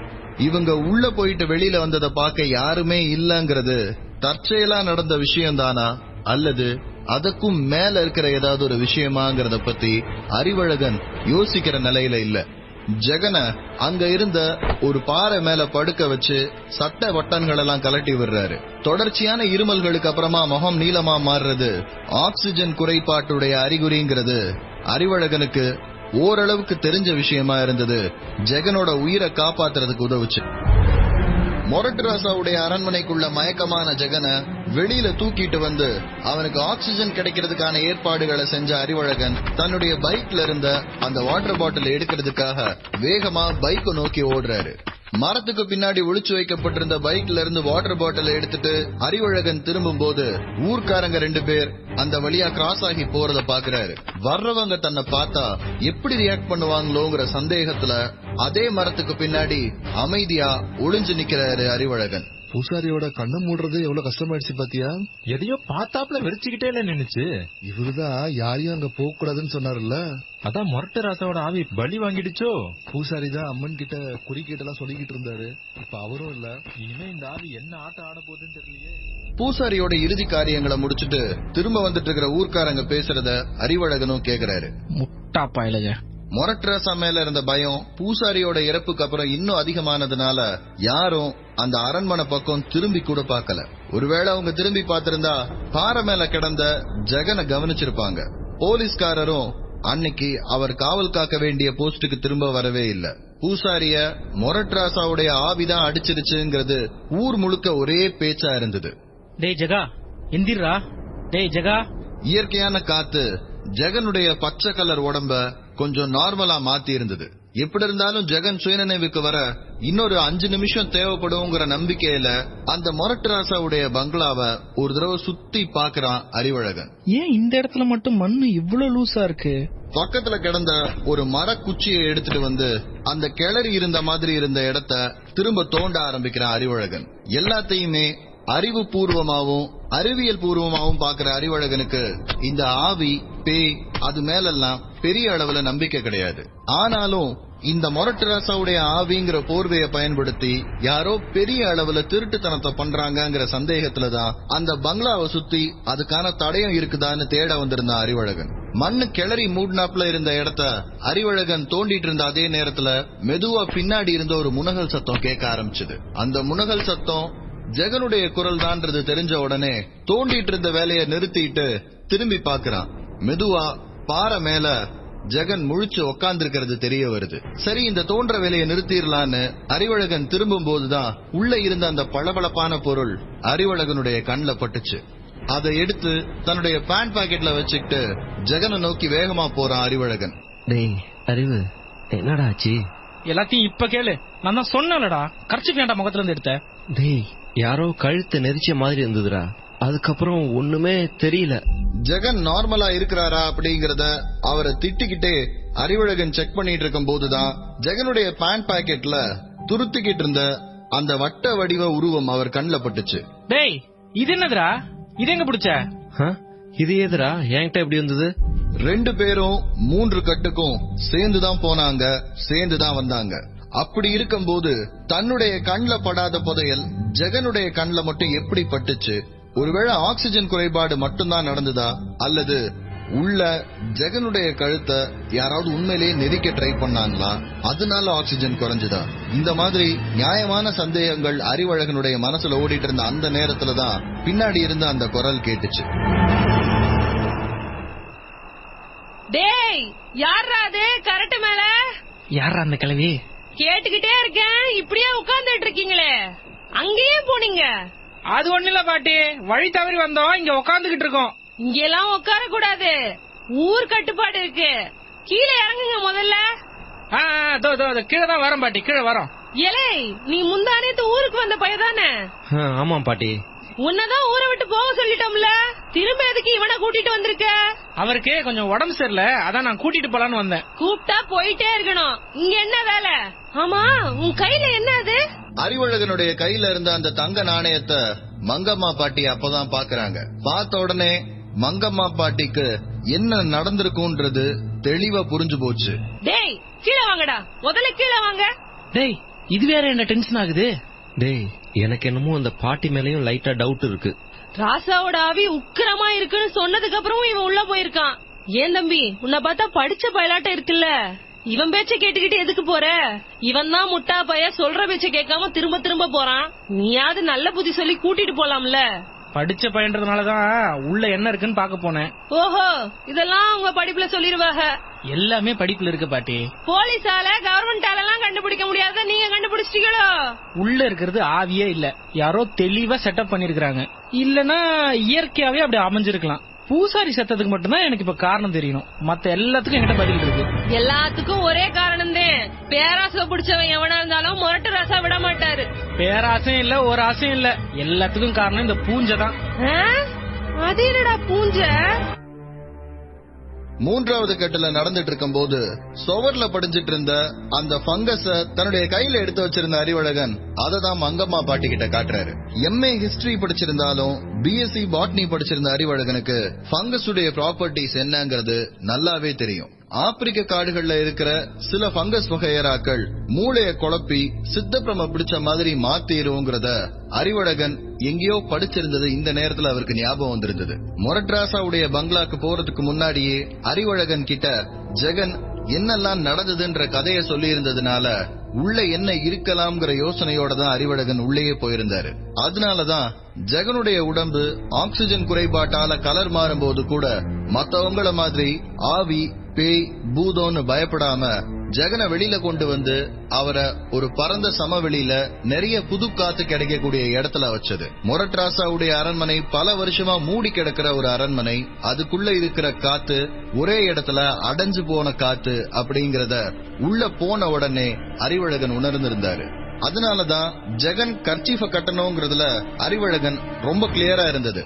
இவங்க உள்ள போயிட்டு வெளியில வந்ததை பார்க்க யாருமே இல்லங்கிறது தற்செயலா நடந்த விஷயம் தானா அல்லது அதுக்கும் மேல இருக்கிற ஏதாவது ஒரு விஷயமாங்கிறத பத்தி அறிவழகன் யோசிக்கிற நிலையில இல்ல. ஜெகன அங்க இருந்த ஒரு பாறை மேல படுக்க வச்சு சட்டை வட்டன்கள் எல்லாம் கலட்டி விடுறாரு. தொடர்ச்சியான இருமல்களுக்கு அப்புறமா முகம் நீளமா மாறுறது ஆக்சிஜன் குறைபாட்டுடைய அறிகுறிங்கிறது அறிவழகனுக்கு ஓரளவுக்கு தெரிஞ்ச விஷயமா இருந்தது. ஜெகனோட உயிரை காப்பாத்துறதுக்கு உதவுச்சு. மொரட்டு ராசாவுடைய அரண்மனைக்குள்ள மயக்கமான ஜெகனை வெளியில தூக்கிட்டு வந்து அவனுக்கு ஆக்சிஜன் கிடைக்கிறதுக்கான ஏற்பாடுகளை செஞ்ச அறிவழகன் தன்னுடைய பைக்ல இருந்த அந்த வாட்டர் பாட்டில் எடுக்கிறதுக்காக வேகமா பைக்கை நோக்கி ஓடுறாரு. மரத்துக்கு பின்னாடி ஒளிச்சு வைக்கப்பட்டிருந்த பைக்ல இருந்து வாட்டர் பாட்டில் எடுத்துட்டு அறிவழகன் திரும்பும் போது ஊர்க்காரங்க 2 பேர் அந்த வழியா கிராஸ் ஆகி போறத பாக்குறாரு. வர்றவங்க தன்னை பார்த்தா எப்படி ரியாக்ட் பண்ணுவாங்களோங்கிற சந்தேகத்துல அதே மரத்துக்கு பின்னாடி அமைதியா ஒளிஞ்சு நிக்கிறாரு அறிவழகன். பூசாரியோட கண்ணு மூடுறது எவ்வளவு கஷ்டமாயிடுச்சு பாத்தியா? எதையோ பார்த்தாப்ல வெறிச்சுக்கிட்டே நின்னுச்சு. இவருதான் யாரையும் அங்க போக கூடாதுன்னு சொன்னாருல்ல, அதான் மொரட்டு ராசாவோட ஆவி பலி வாங்கிடுச்சோ. பூசாரி தான் அம்மன் கிட்ட குறிக்கிட்ட எல்லாம் சொல்லிக்கிட்டு இருந்தாரு. இப்ப அவரும் இல்ல. இனிமே இந்த ஆவி என்ன ஆட்டம் ஆட போகுதுன்னு தெரியலையே. பூசாரியோட இறுதி காரியங்களை முடிச்சுட்டு திரும்ப வந்துட்டு இருக்கிற ஊர்க்காரங்க பேசுறத அறிவழகனும் கேக்குறாரு. முட்டா பயலுங்க. மொரட்ராசா மேல இருந்த பயம் பூசாரியோட இறப்புக்கு அப்புறம் இன்னும் அதிகமானதுனால யாரும் அந்த அரண்மனை பக்கம் திரும்பி கூட பார்க்கல. ஒருவேளை அவங்க திரும்பி பார்த்திருந்தா பாறை மேல கிடந்த ஜெகனை கவனிச்சிருப்பாங்க. போலீஸ்காரரும் அன்னைக்கு அவர் காவல் காக்க வேண்டிய போஸ்டுக்கு திரும்ப வரவே இல்ல. பூசாரிய மொரட்ராசாவுடைய ஆவிதான் அடிச்சிருச்சுங்கிறது ஊர் முழுக்க ஒரே பேச்சா இருந்தது. டேய் ஜெகா, எந்திரா. டேய் ஜெகா. இயற்கையான காத்து ஜெகனுடைய பச்சை கலர் உடம்ப கொஞ்சம் நார்மலா மாத்தி இருந்தது. எப்படி இருந்தாலும் ஜெகன் சுயநினைவுக்கு வர இன்னொரு 5 நிமிஷம் தேவைப்படுங்கிற நம்பிக்கையில அந்த மொரட்ராசாவுடைய பங்களாவை ஒரு தடவை சுத்தி பாக்குறான் அறிவழகன். ஏன் இந்த இடத்துல மட்டும் மண்ணு இவ்வளவு லூசா இருக்கு? பக்கத்துல கிடந்த ஒரு மரக்குச்சியை எடுத்துட்டு வந்து அந்த கிளறி இருந்த மாதிரி இருந்த இடத்த திரும்ப தோண்ட ஆரம்பிக்கிறான் அறிவழகன். எல்லாத்தையுமே அறிவுபூர்வமாவும் அறிவியல் பூர்வமாவும் பாக்குற அறிவழகனுக்கு இந்த ஆவி பேய் அது மேலெல்லாம் பெரிய அளவுல நம்பிக்கை கிடையாது. ஆனாலும் இந்த மொரட்ராசாவுடைய ஆவிங்கிற போர்வையை பயன்படுத்தி யாரோ பெரிய அளவுல திருட்டுத்தனத்தை பண்றாங்கிற சந்தேகத்துலதான் அந்த பங்களாவை சுத்தி அதுக்கான தடயம் இருக்குதான்னு தேட வந்திருந்தான் அறிவழகன். மண்ணு கிளறி மூடினாப்புல இருந்த இடத்த அறிவழகன் தோண்டிட்டு இருந்த அதே நேரத்துல மெதுவா பின்னாடி இருந்த ஒரு முனகல் சத்தம் கேட்க ஆரம்பிச்சது. அந்த முனகல் சத்தம் ஜெகனுடைய குரல் தான்றது தெரிஞ்ச உடனே தோண்டிட்டு இருந்த வேலையை நிறுத்திட்டு திரும்பி பாக்குறான். மெதுவா பாறை மேல ஜெகன் முழிச்சு உக்காந்துருக்கிறது தெரிய வருது. சரி, இந்த தோன்ற வேலையை நிறுத்திடலான்னு அறிவழகன் திரும்பும் போதுதான் உள்ள இருந்த அந்த பளபளப்பான பொருள் அறிவழகனுடைய கண்ணில் பட்டுச்சு. அதை எடுத்து தன்னுடைய பேண்ட் பாக்கெட்ல வச்சுக்கிட்டு ஜெகனை நோக்கி வேகமா போறான் அறிவழகன். டேய் அறிவு, என்னடா ஆச்சு? எல்லாத்தையும் இப்ப கேளு. நான் தான் சொன்னலடா, கர்ச்சிப் ஏன்டா முகத்துல இருந்து எடுத்த? டேய், யாரோ கழுத்தை நெரிச்ச மாதிரி இருந்ததுடா. அதுக்கப்புறம் ஒண்ணுமே தெரியல. ஜெகன் நார்மலா இருக்கிறாரா அப்படிங்கறத அவரை திட்டிக்கிட்டே அறிவழகன் செக் பண்ணிட்டு இருக்கும் போதுதான் ஜெகனுடைய பேண்ட் பாக்கெட்ல துருத்திக்கிட்டு இருந்த அந்த வட்ட வடிவ உருவம் அவர் கண்ணில் பட்டுச்சு. டேய், இது என்னதுடா? இது எங்க பிடிச்ச? இது எதுடா என்கிட்ட எப்படி வந்தது? 2 பேரும் 3 கட்டுக்கும் சேர்ந்துதான் போனாங்க, சேர்ந்துதான் வந்தாங்க. அப்படி இருக்கும்போது தன்னுடைய கண்ல படாத புதையல் ஜெகனுடைய கண்ல மட்டும் எப்படி பட்டுச்சு? ஒருவேளை ஆக்சிஜன் குறைபாடு மட்டும்தான் நடந்ததா அல்லது உள்ள ஜெகனுடைய கழுத்தை யாராவது உண்மையிலேயே நெரிக்க ட்ரை பண்ணாங்களா, அதனால ஆக்சிஜன் குறைஞ்சுதா? இந்த மாதிரி நியாயமான சந்தேகங்கள் அறிவழகனுடைய மனசுல ஓடிட்டு இருந்த அந்த நேரத்துலதான் பின்னாடி இருந்து அந்த குரல் கேட்டுச்சு. டேய், யாரா அது கரெக்ட் மேல? யாரா அந்த கிழவி? கேட்டுக்கிட்டே இருக்கேன், இப்படியே உட்கார்ந்துட்டு இருக்கீங்களே, அங்கேயே போனீங்க? அது ஒண்ணு இல்ல பாட்டி, வழி தவறி வந்தோம், இங்க உட்காந்துகிட்டு இருக்கோம். இங்க எல்லாம் உட்கார கூடாது, ஊர் கட்டுப்பாடு இருக்கு. கீழே இறங்குங்க முதல்ல. கீழே தான் வரோம் பாட்டி, கீழே வரோம். ஏலே, நீ முந்தானேத்து ஊருக்கு வந்த பையதானே? ஆமா பாட்டி. உன்னதான் ஊரை விட்டு போக சொல்லிட்டோம்ல, திரும்ப எதுக்கு இவனை கூட்டிட்டு வந்திருக்க? அவருக்கு கொஞ்சம் உடம்பு சரியில்லை, அதான் நான் கூட்டிட்டு போலான்னு வந்தேன். கூப்பிட்டா போயிட்டே இருக்கணும், இங்க என்ன வேலை? ஆமா, உன் கையில என்ன அது? அறிவழகனுடைய கையில இருந்த அந்த தங்க நாணயத்தை மங்கம்மா பாட்டி அப்பதான் பாக்குறாங்க. பார்த்த உடனே மங்கம்மா பாட்டிக்கு என்ன நடந்திருக்கும்ன்றது தெளிவா புரிஞ்சு போச்சு. டேய், கீழே வாங்கடா, முதல்ல கீழே வாங்க. டேய், இது வேற என்ன டென்ஷன் ஆகுது? டேய், எனக்கு என்னமோ அந்த பாட்டி மேலயும் லைட்டா டவுட் இருக்கு. ராசாவோட ஆவி உக்கிரமா இருக்குன்னு சொன்னதுக்கு அப்புறமும் இவன் உள்ள போயிருக்கான். ஏன் தம்பி, உன்னை பார்த்தா படிச்ச பயலாட்டம் இருக்குல்ல, இவன் பேச்ச கேட்டுக்கிட்டு எதுக்கு போற? இவன் தான் முட்டா பைய, சொல்ற பேச்ச கேட்காம திரும்ப திரும்ப போறான். நீயாவது நல்ல புத்தி சொல்லி கூட்டிட்டு போலாம்ல. படிச்ச பையன்றதுனாலதான் உள்ள என்ன இருக்குன்னு பாக்க போனேன். ஓஹோ, இதெல்லாம் உங்க படிப்புல சொல்லிருவாங்க. எல்லாமே படிப்புல இருக்கு பாட்டி. போலீஸால கவர்மெண்டால எல்லாம் கண்டுபிடிக்க முடியாத நீங்க கண்டுபிடிச்சிட்டீங்களோ? உள்ள இருக்கிறது ஆவியே இல்ல, யாரோ தெளிவா செட்டப் பண்ணிருக்காங்க. இல்லன்னா இயற்கையாவே அப்படி அமைஞ்சிருக்கலாம். பூசாரி சத்தத்துக்கு மட்டும்தான் எனக்கு இப்ப காரணம் தெரியணும், மத்த எல்லாத்துக்கும் என்கிட்ட பதில் இருக்கு. எல்லாத்துக்கும் ஒரே காரணம் தான், பேராசை பிடிச்சவன் எவனா இருந்தாலும் முரட்டு ராசா விட மாட்டாரு. பேராசையும் இல்ல, ஒரு ஆசையும் இல்ல, எல்லாத்துக்கும் காரணம் இந்த பூஞ்சை தான். அது என்னடா பூஞ்சை? மூன்றாவது கட்டுல நடந்துட்டு இருக்கும் போது சுவர்ல படிஞ்சிட்டு இருந்த அந்த பங்கஸ தன்னுடைய கையில எடுத்து வச்சிருந்த அறிவழகன் அததான் மங்கம்மா பாட்டி கிட்ட காட்டுறாரு. எம்ஏ ஹிஸ்டரி படிச்சிருந்தாலும் பிஎஸ்சி பாட்னி படிச்சிருந்த அறிவழகனுக்கு பங்கஸ் உடைய ப்ராப்பர்ட்டிஸ் என்னங்கிறது நல்லாவே தெரியும். ஆப்பிரிக்க காடுகள்ல இருக்கிற சில பங்கஸ் வகையராக்கள் மூளைய குழப்பி சித்தப்பிரம பிடிச்ச மாதிரி மாத்திருங்கிறத அறிவழகன் எங்கேயோ படிச்சிருந்தது இந்த நேரத்துல அவருக்கு ஞாபகம் வந்திருந்தது. மொரட்ராசாவுடைய பங்களாக்கு போறதுக்கு முன்னாடியே அறிவழகன் கிட்ட ஜெகன் என்னெல்லாம் நடந்ததுன்ற கதைய சொல்லி இருந்ததுனால உள்ள என்ன இருக்கலாம்ங்கிற யோசனையோட தான் அறிவழகன் உள்ளேயே போயிருந்தாரு. அதனாலதான் ஜெகனுடைய உடம்பு ஆக்சிஜன் குறைபாட்டால கலர் மாறும் போது கூட மத்தவங்கள மாதிரி ஆவி பேய் பூதோன்னு பயப்படாம ஜெகனை வெளியில கொண்டு வந்து அவரை ஒரு பரந்த சமவெளியில நிறைய புது காத்து கிடைக்கக்கூடிய இடத்துல வச்சது. மொரட்ராசாவுடைய அரண்மனை பல வருஷமா மூடி கிடக்கிற ஒரு அரண்மனை, அதுக்குள்ள இருக்கிற காத்து ஒரே இடத்துல அடைஞ்சு போன காத்து அப்படிங்கறத உள்ள போன உடனே அறிவழகன் உணர்ந்திருந்தாரு. அதனாலதான் ஜெகன் கர்ச்சீஃப கட்டணுங்கிறதுல அறிவழகன் ரொம்ப கிளியரா இருந்தது.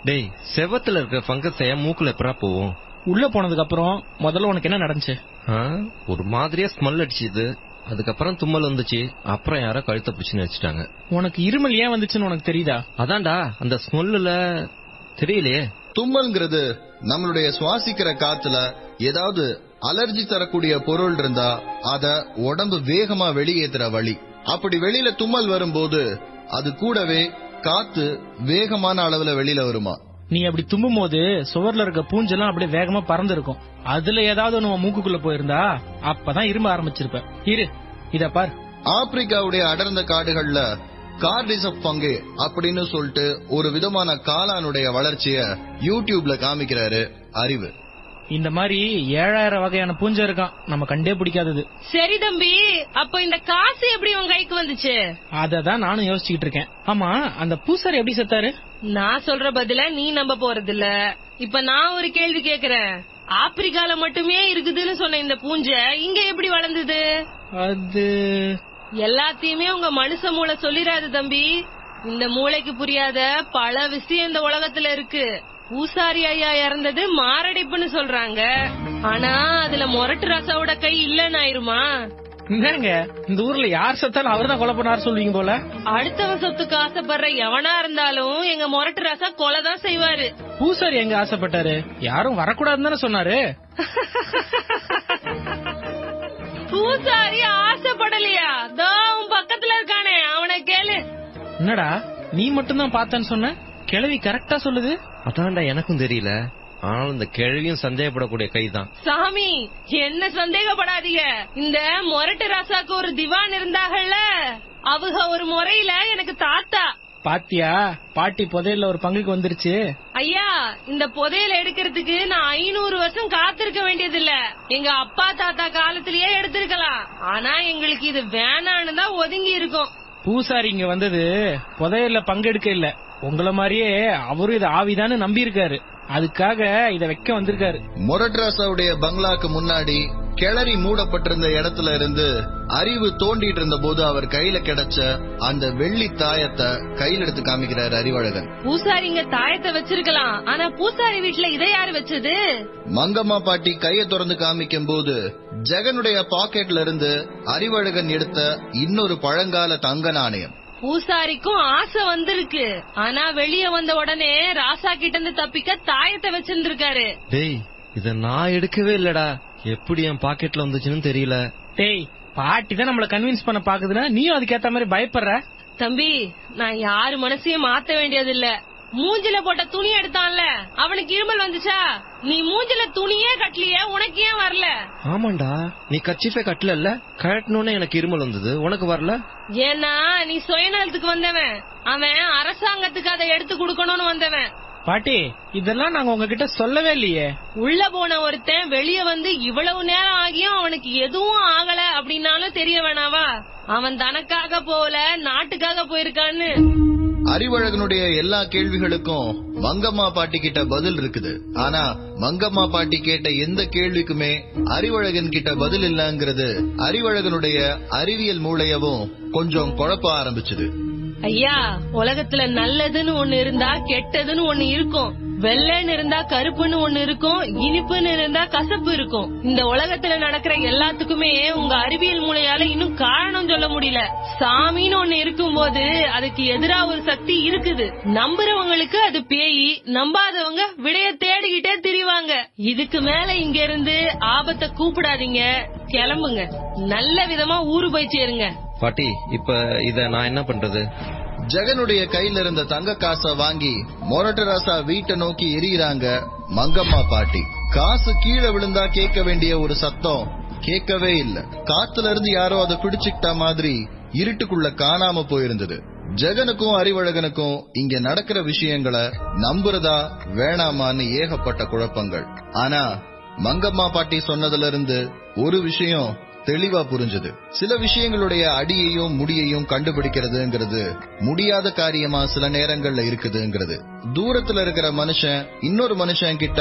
டேய், செவத்துல இருக்க பங்கஸ மூக்குல எப்பரா போவோம்? உள்ள போனதுக்கு அப்புறம் முதல்ல உனக்கு என்ன நடந்துச்சு? ஒரு மாதிரியா ஸ்மெல் அடிச்சுது, அதுக்கப்புறம் தும்மல் வந்துச்சு, அப்புறம் யாரோ கழுத்தை பிடிச்சுன்னு வச்சுட்டாங்க. உனக்கு இருமல் ஏன் வந்துச்சுன்னு உனக்கு தெரியுதா? அதான்டா அந்த ஸ்மெல்லுல தெரியலையே. தும்மல்ங்கிறது நம்மளுடைய சுவாசிக்கிற காத்துல ஏதாவது அலர்ஜி தரக்கூடிய பொருள் இருந்தா அத உடம்பு வேகமா வெளியேற்றுற வழி. அப்படி வெளியில தும்மல் வரும்போது அது கூடவே காத்து வேகமான அளவுல வெளியில வருமா. நீ அப்படி தும்பும் போது சுவர்ல இருக்க பூஞ்செல்லாம் அப்படியே வேகமா பறந்து இருக்கும். அதுல ஏதாவது நம்ம மூக்குக்குள்ள போயிருந்தா அப்பதான் இரும்ப ஆரம்பிச்சிருப்ப. இரு, இத பார். ஆப்பிரிக்காவுடைய அடர்ந்த காடுகள்ல கார்டிசப் பங்கு அப்படின்னு சொல்லிட்டு ஒரு விதமான காளானுடைய வளர்ச்சிய யூடியூப்ல காமிக்கிறாரு அறிவு. இந்த மாதிரி 7000 வகையான பூஞ்சை இருக்கான், நம்ம கண்டே பிடிக்காதது. சரி தம்பி, அப்ப இந்த காசு எப்படி உன் கைக்கு வந்துச்சு? அததான் நானும் யோசிச்சுக்கிட்டு இருக்கேன். ஆமா, அந்த பூசாரி எப்படி செத்தாரு? நான் சொல்ற பதில நீ நம்ப போறது இல்ல. இப்ப நான் ஒரு கேள்வி கேக்குறேன். ஆப்பிரிக்கால மட்டுமே இருக்குதுன்னு சொன்ன இந்த பூஞ்சை இங்க எப்படி வளர்ந்தது? அது எல்லாத்தையுமே உங்க மனுஷ மூளை சொல்லிராது தம்பி. இந்த மூளைக்கு புரியாத பல விஷயம் இந்த உலகத்துல இருக்கு. பூசாரி ஐயா இறந்தது மாரடைப்புன்னு சொல்றாங்க, ஆனா அதுல மொரட்டு ராசாவோட கை இல்லன்னு ஆயிருமா? என்னங்க, இந்த ஊர்ல யார் செத்தாலும் அவர்தான் கொலை பண்ணாரு சொல்லுவீங்க போல. அடுத்தவன் சொத்துக்கு ஆசைப்படுற எவனா இருந்தாலும் எங்க மொரட்டு ராசா கொலை தான் செய்வாரு. பூசாரி எங்க ஆசைப்பட்டாரு? யாரும் வரக்கூடாதுன்னு தானே சொன்னாரு. பூசாரி ஆசைப்படலையா? தோ உன் பக்கத்துல இருக்கானே, அவனை கேளு. என்னடா நீ மட்டும் தான் பார்த்தேன்னு சொன்ன? கிழவி கரெக்டா சொல்லுது. அதான்டா எனக்கும் தெரியல. ஆனாலும் இந்த கிழவியும் சந்தேகப்படக்கூடிய கைதான். சாமி, என்ன சந்தேகப்படாதீங்க. இந்த மொரட்டு ராசாக்கு ஒரு திவான் இருந்தாகல்ல, அவங்க ஒரு முறையில எனக்கு தாத்தா. பாத்தியா, பாட்டி புதையல்ல ஒரு பங்குக்கு வந்துருச்சு. ஐயா, இந்த புதையல எடுக்கிறதுக்கு நான் 500 வருஷம் காத்திருக்க வேண்டியது இல்ல. எங்க அப்பா தாத்தா காலத்திலேயே எடுத்திருக்கலாம். ஆனா எங்களுக்கு இது வேணான்னு தான் ஒதுங்கி இருக்கும். பூசாரி இங்க வந்தது புதையல்ல பங்கெடுக்க இல்ல, உங்கள மாதிரியே அவரும் இதை ஆவிதான்னு நம்பி இருக்காரு. அதுக்காக இத வைக்க வந்திருக்காரு. மொரட்ராசாவுடைய பங்களாக்கு முன்னாடி கிளறி மூடப்பட்டிருந்த இடத்துல இருந்து அறிவு தோண்டிட்டு இருந்த போது அவர் கையில கிடைச்ச அந்த வெள்ளி தாயத்தை கையில எடுத்து காமிக்கிறார் அறிவழகன். பூசாரி இங்க தாயத்தை வச்சிருக்கலாம், ஆனா பூசாரி வீட்டுல இதை யாரு வச்சது? மங்கம்மா பாட்டி கையை திறந்து காமிக்கும் போது ஜெகனுடைய பாக்கெட்ல இருந்து அறிவழகன் எடுத்த இன்னொரு பழங்கால தங்க நாணயம். பூசாரிக்கும் ஆசை வந்திருக்கு, ஆனா வெளியே வந்த உடனே ராசா கிட்ட இருந்து தப்பிக்க தாயத்தை வச்சிருந்திருக்காரு. டேய், இத நான் எடுக்கவே இல்லடா, எப்படி என் பாக்கெட்ல வந்துச்சுன்னு தெரியல. டேய், பாட்டி தான் நம்மள கன்வின்ஸ் பண்ண பாக்குதுன்னா நீயும் அதுக்கேத்த மாதிரி பயப்படுற. தம்பி, நான் யாரு மனசையும் மாத்த வேண்டியது இல்ல. மூஞ்சில போட்ட துணி எடுத்தான்ல, அவனுக்கு இருமல் வந்துச்சா? நீ மூஞ்சில துணியே கட்டலையே, உனக்கு ஏன் வரல? ஆமாண்டா, நீ கச்சிஃபே கட்டல, கட்டணும்னு எனக்கு இருமல் வந்தது, உனக்கு வரல. ஏன்னா நீ சுயநலத்துக்கு வந்தவன், அவன் அரசாங்கத்துக்கு அதை எடுத்து கொடுக்கணும்னு வந்தவன். பாட்டி, இதெல்லாம் நாங்க உங்ககிட்ட சொல்லவே இல்லையே. உள்ள போன ஒருத்தன் வெளியே வந்து இவ்வளவு நேரம் ஆகியும் அவனுக்கு எதுவும் ஆகல அப்படின்னாலும் தெரிய வேணாவா? அவன் தனக்காக போல நாட்டுக்காக போயிருக்கான்னு. அறிவழகனுடைய எல்லா கேள்விகளுக்கும் மங்கம்மா பாட்டி கிட்ட பதில் இருக்குது. ஆனா மங்கம்மா பாட்டி கேட்ட எந்த கேள்விக்குமே அறிவழகன் கிட்ட பதில் இல்லங்கிறது அறிவழகனுடைய அறிவியல் மூளையவும் கொஞ்சம் குழப்ப ஆரம்பிச்சது. ஐயா, உலகத்துல நல்லதுன்னு ஒண்ணு இருந்தா கெட்டதுன்னு ஒண்ணு இருக்கும். வெள்ளைன்னு இருந்தா கருப்புன்னு ஒண்ணு இருக்கும், இனிப்புன்னு இருந்தா கசப்பு இருக்கும். இந்த உலகத்துல நடக்கிற எல்லாத்துக்குமே உங்க அறிவியல் மூளையால இன்னும் காரணம் சொல்ல முடியல. சாமின்னு ஒண்ணு இருக்கும் போது அதுக்கு எதிரா ஒரு சக்தி இருக்குது. நம்புறவங்களுக்கு அது பேய், நம்பாதவங்க விடைய தேடிக்கிட்டே திரிவாங்க. இதுக்கு மேல இங்க இருந்து ஆபத்தை கூப்பிடாதீங்க, கிளம்புங்க. நல்ல விதமா ஊரு போய் சேருங்க. பாட்டி, இப்ப இத நான் என்ன பண்றது? ஜெகனுடைய கையில இருந்த தங்க காசை வாங்கி மொரட்டராசா வீட்டை நோக்கி எறிகிறாங்க மங்கம்மா பாட்டி. காசு கீழே விழுந்தா கேட்க வேண்டிய ஒரு சத்தம் கேட்கவே இல்ல. காத்துல இருந்து யாரோ அதை பிடிச்சுக்கிட்ட மாதிரி இருட்டுக்குள்ள காணாம போயிருந்தது. ஜெகனுக்கும் அறிவழகனுக்கும் இங்க நடக்கிற விஷயங்களை நம்புறதா வேணாமான்னு ஏகப்பட்ட குழப்பங்கள். ஆனா மங்கம்மா பாட்டி சொன்னதுல இருந்து ஒரு விஷயம் தெளிவா புரிஞ்சது. சில விஷயங்களுடைய அடியையும் முடியையும் கண்டுபிடிக்கிறதுங்கிறது முடியாத காரியமா சில நேரங்கள்ல இருக்குதுங்கிறது. தூரத்துல இருக்கிற மனுஷன் இன்னொரு மனுஷன் கிட்ட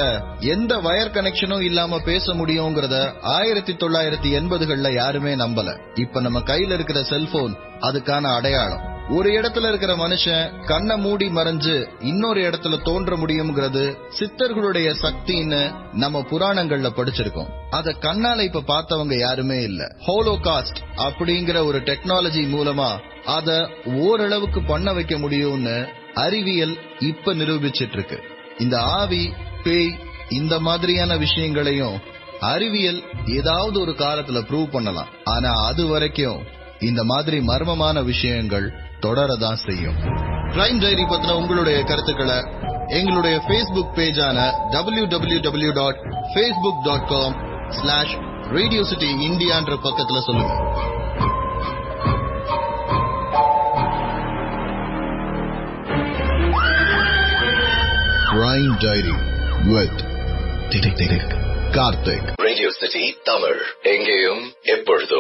எந்த வயர் கனெக்ஷனும் இல்லாம பேச முடியுங்கிறத 1980கள்ல யாருமே நம்பல. இப்ப நம்ம கையில இருக்கிற செல்போன் அதுக்கான அடையாளம். ஒரு இடத்துல இருக்கிற மனுஷன் கண்ணை மூடி மறைஞ்சு இன்னொரு இடத்துல தோன்ற முடியும்ங்கிறது சித்தர்களுடைய சக்தின்னு நம்ம புராணங்கள்ல படிச்சிருக்கோம். அத கண்ணால இப்ப பார்த்தவங்க யாருமே இல்ல. ஹோலோகாஸ்ட் அப்படிங்கிற ஒரு டெக்னாலஜி மூலமா அத ஓரளவுக்கு பண்ண வைக்க முடியும்னு அறிவியல் இப்ப நிரூபிச்சிட்டு இருக்கு. இந்த ஆவி, பேய், இந்த மாதிரியான விஷயங்களையும் அறிவியல் ஏதாவது ஒரு காலத்துல ப்ரூவ் பண்ணலாம். ஆனா அது வரைக்கும் இந்த மாதிரி மர்மமான விஷயங்கள் தொடரதான் செய்யும். கிரைம் டைரி பத்தின உங்களுடைய கருத்துக்களை எங்களுடைய Facebook பேஜான www.facebook.com/radiocityindia என்ற பக்கத்துல சொல்லுங்க. Crime Diary with Karthik. Radio City Tamil, எங்கேயும் எப்பொழுதும்.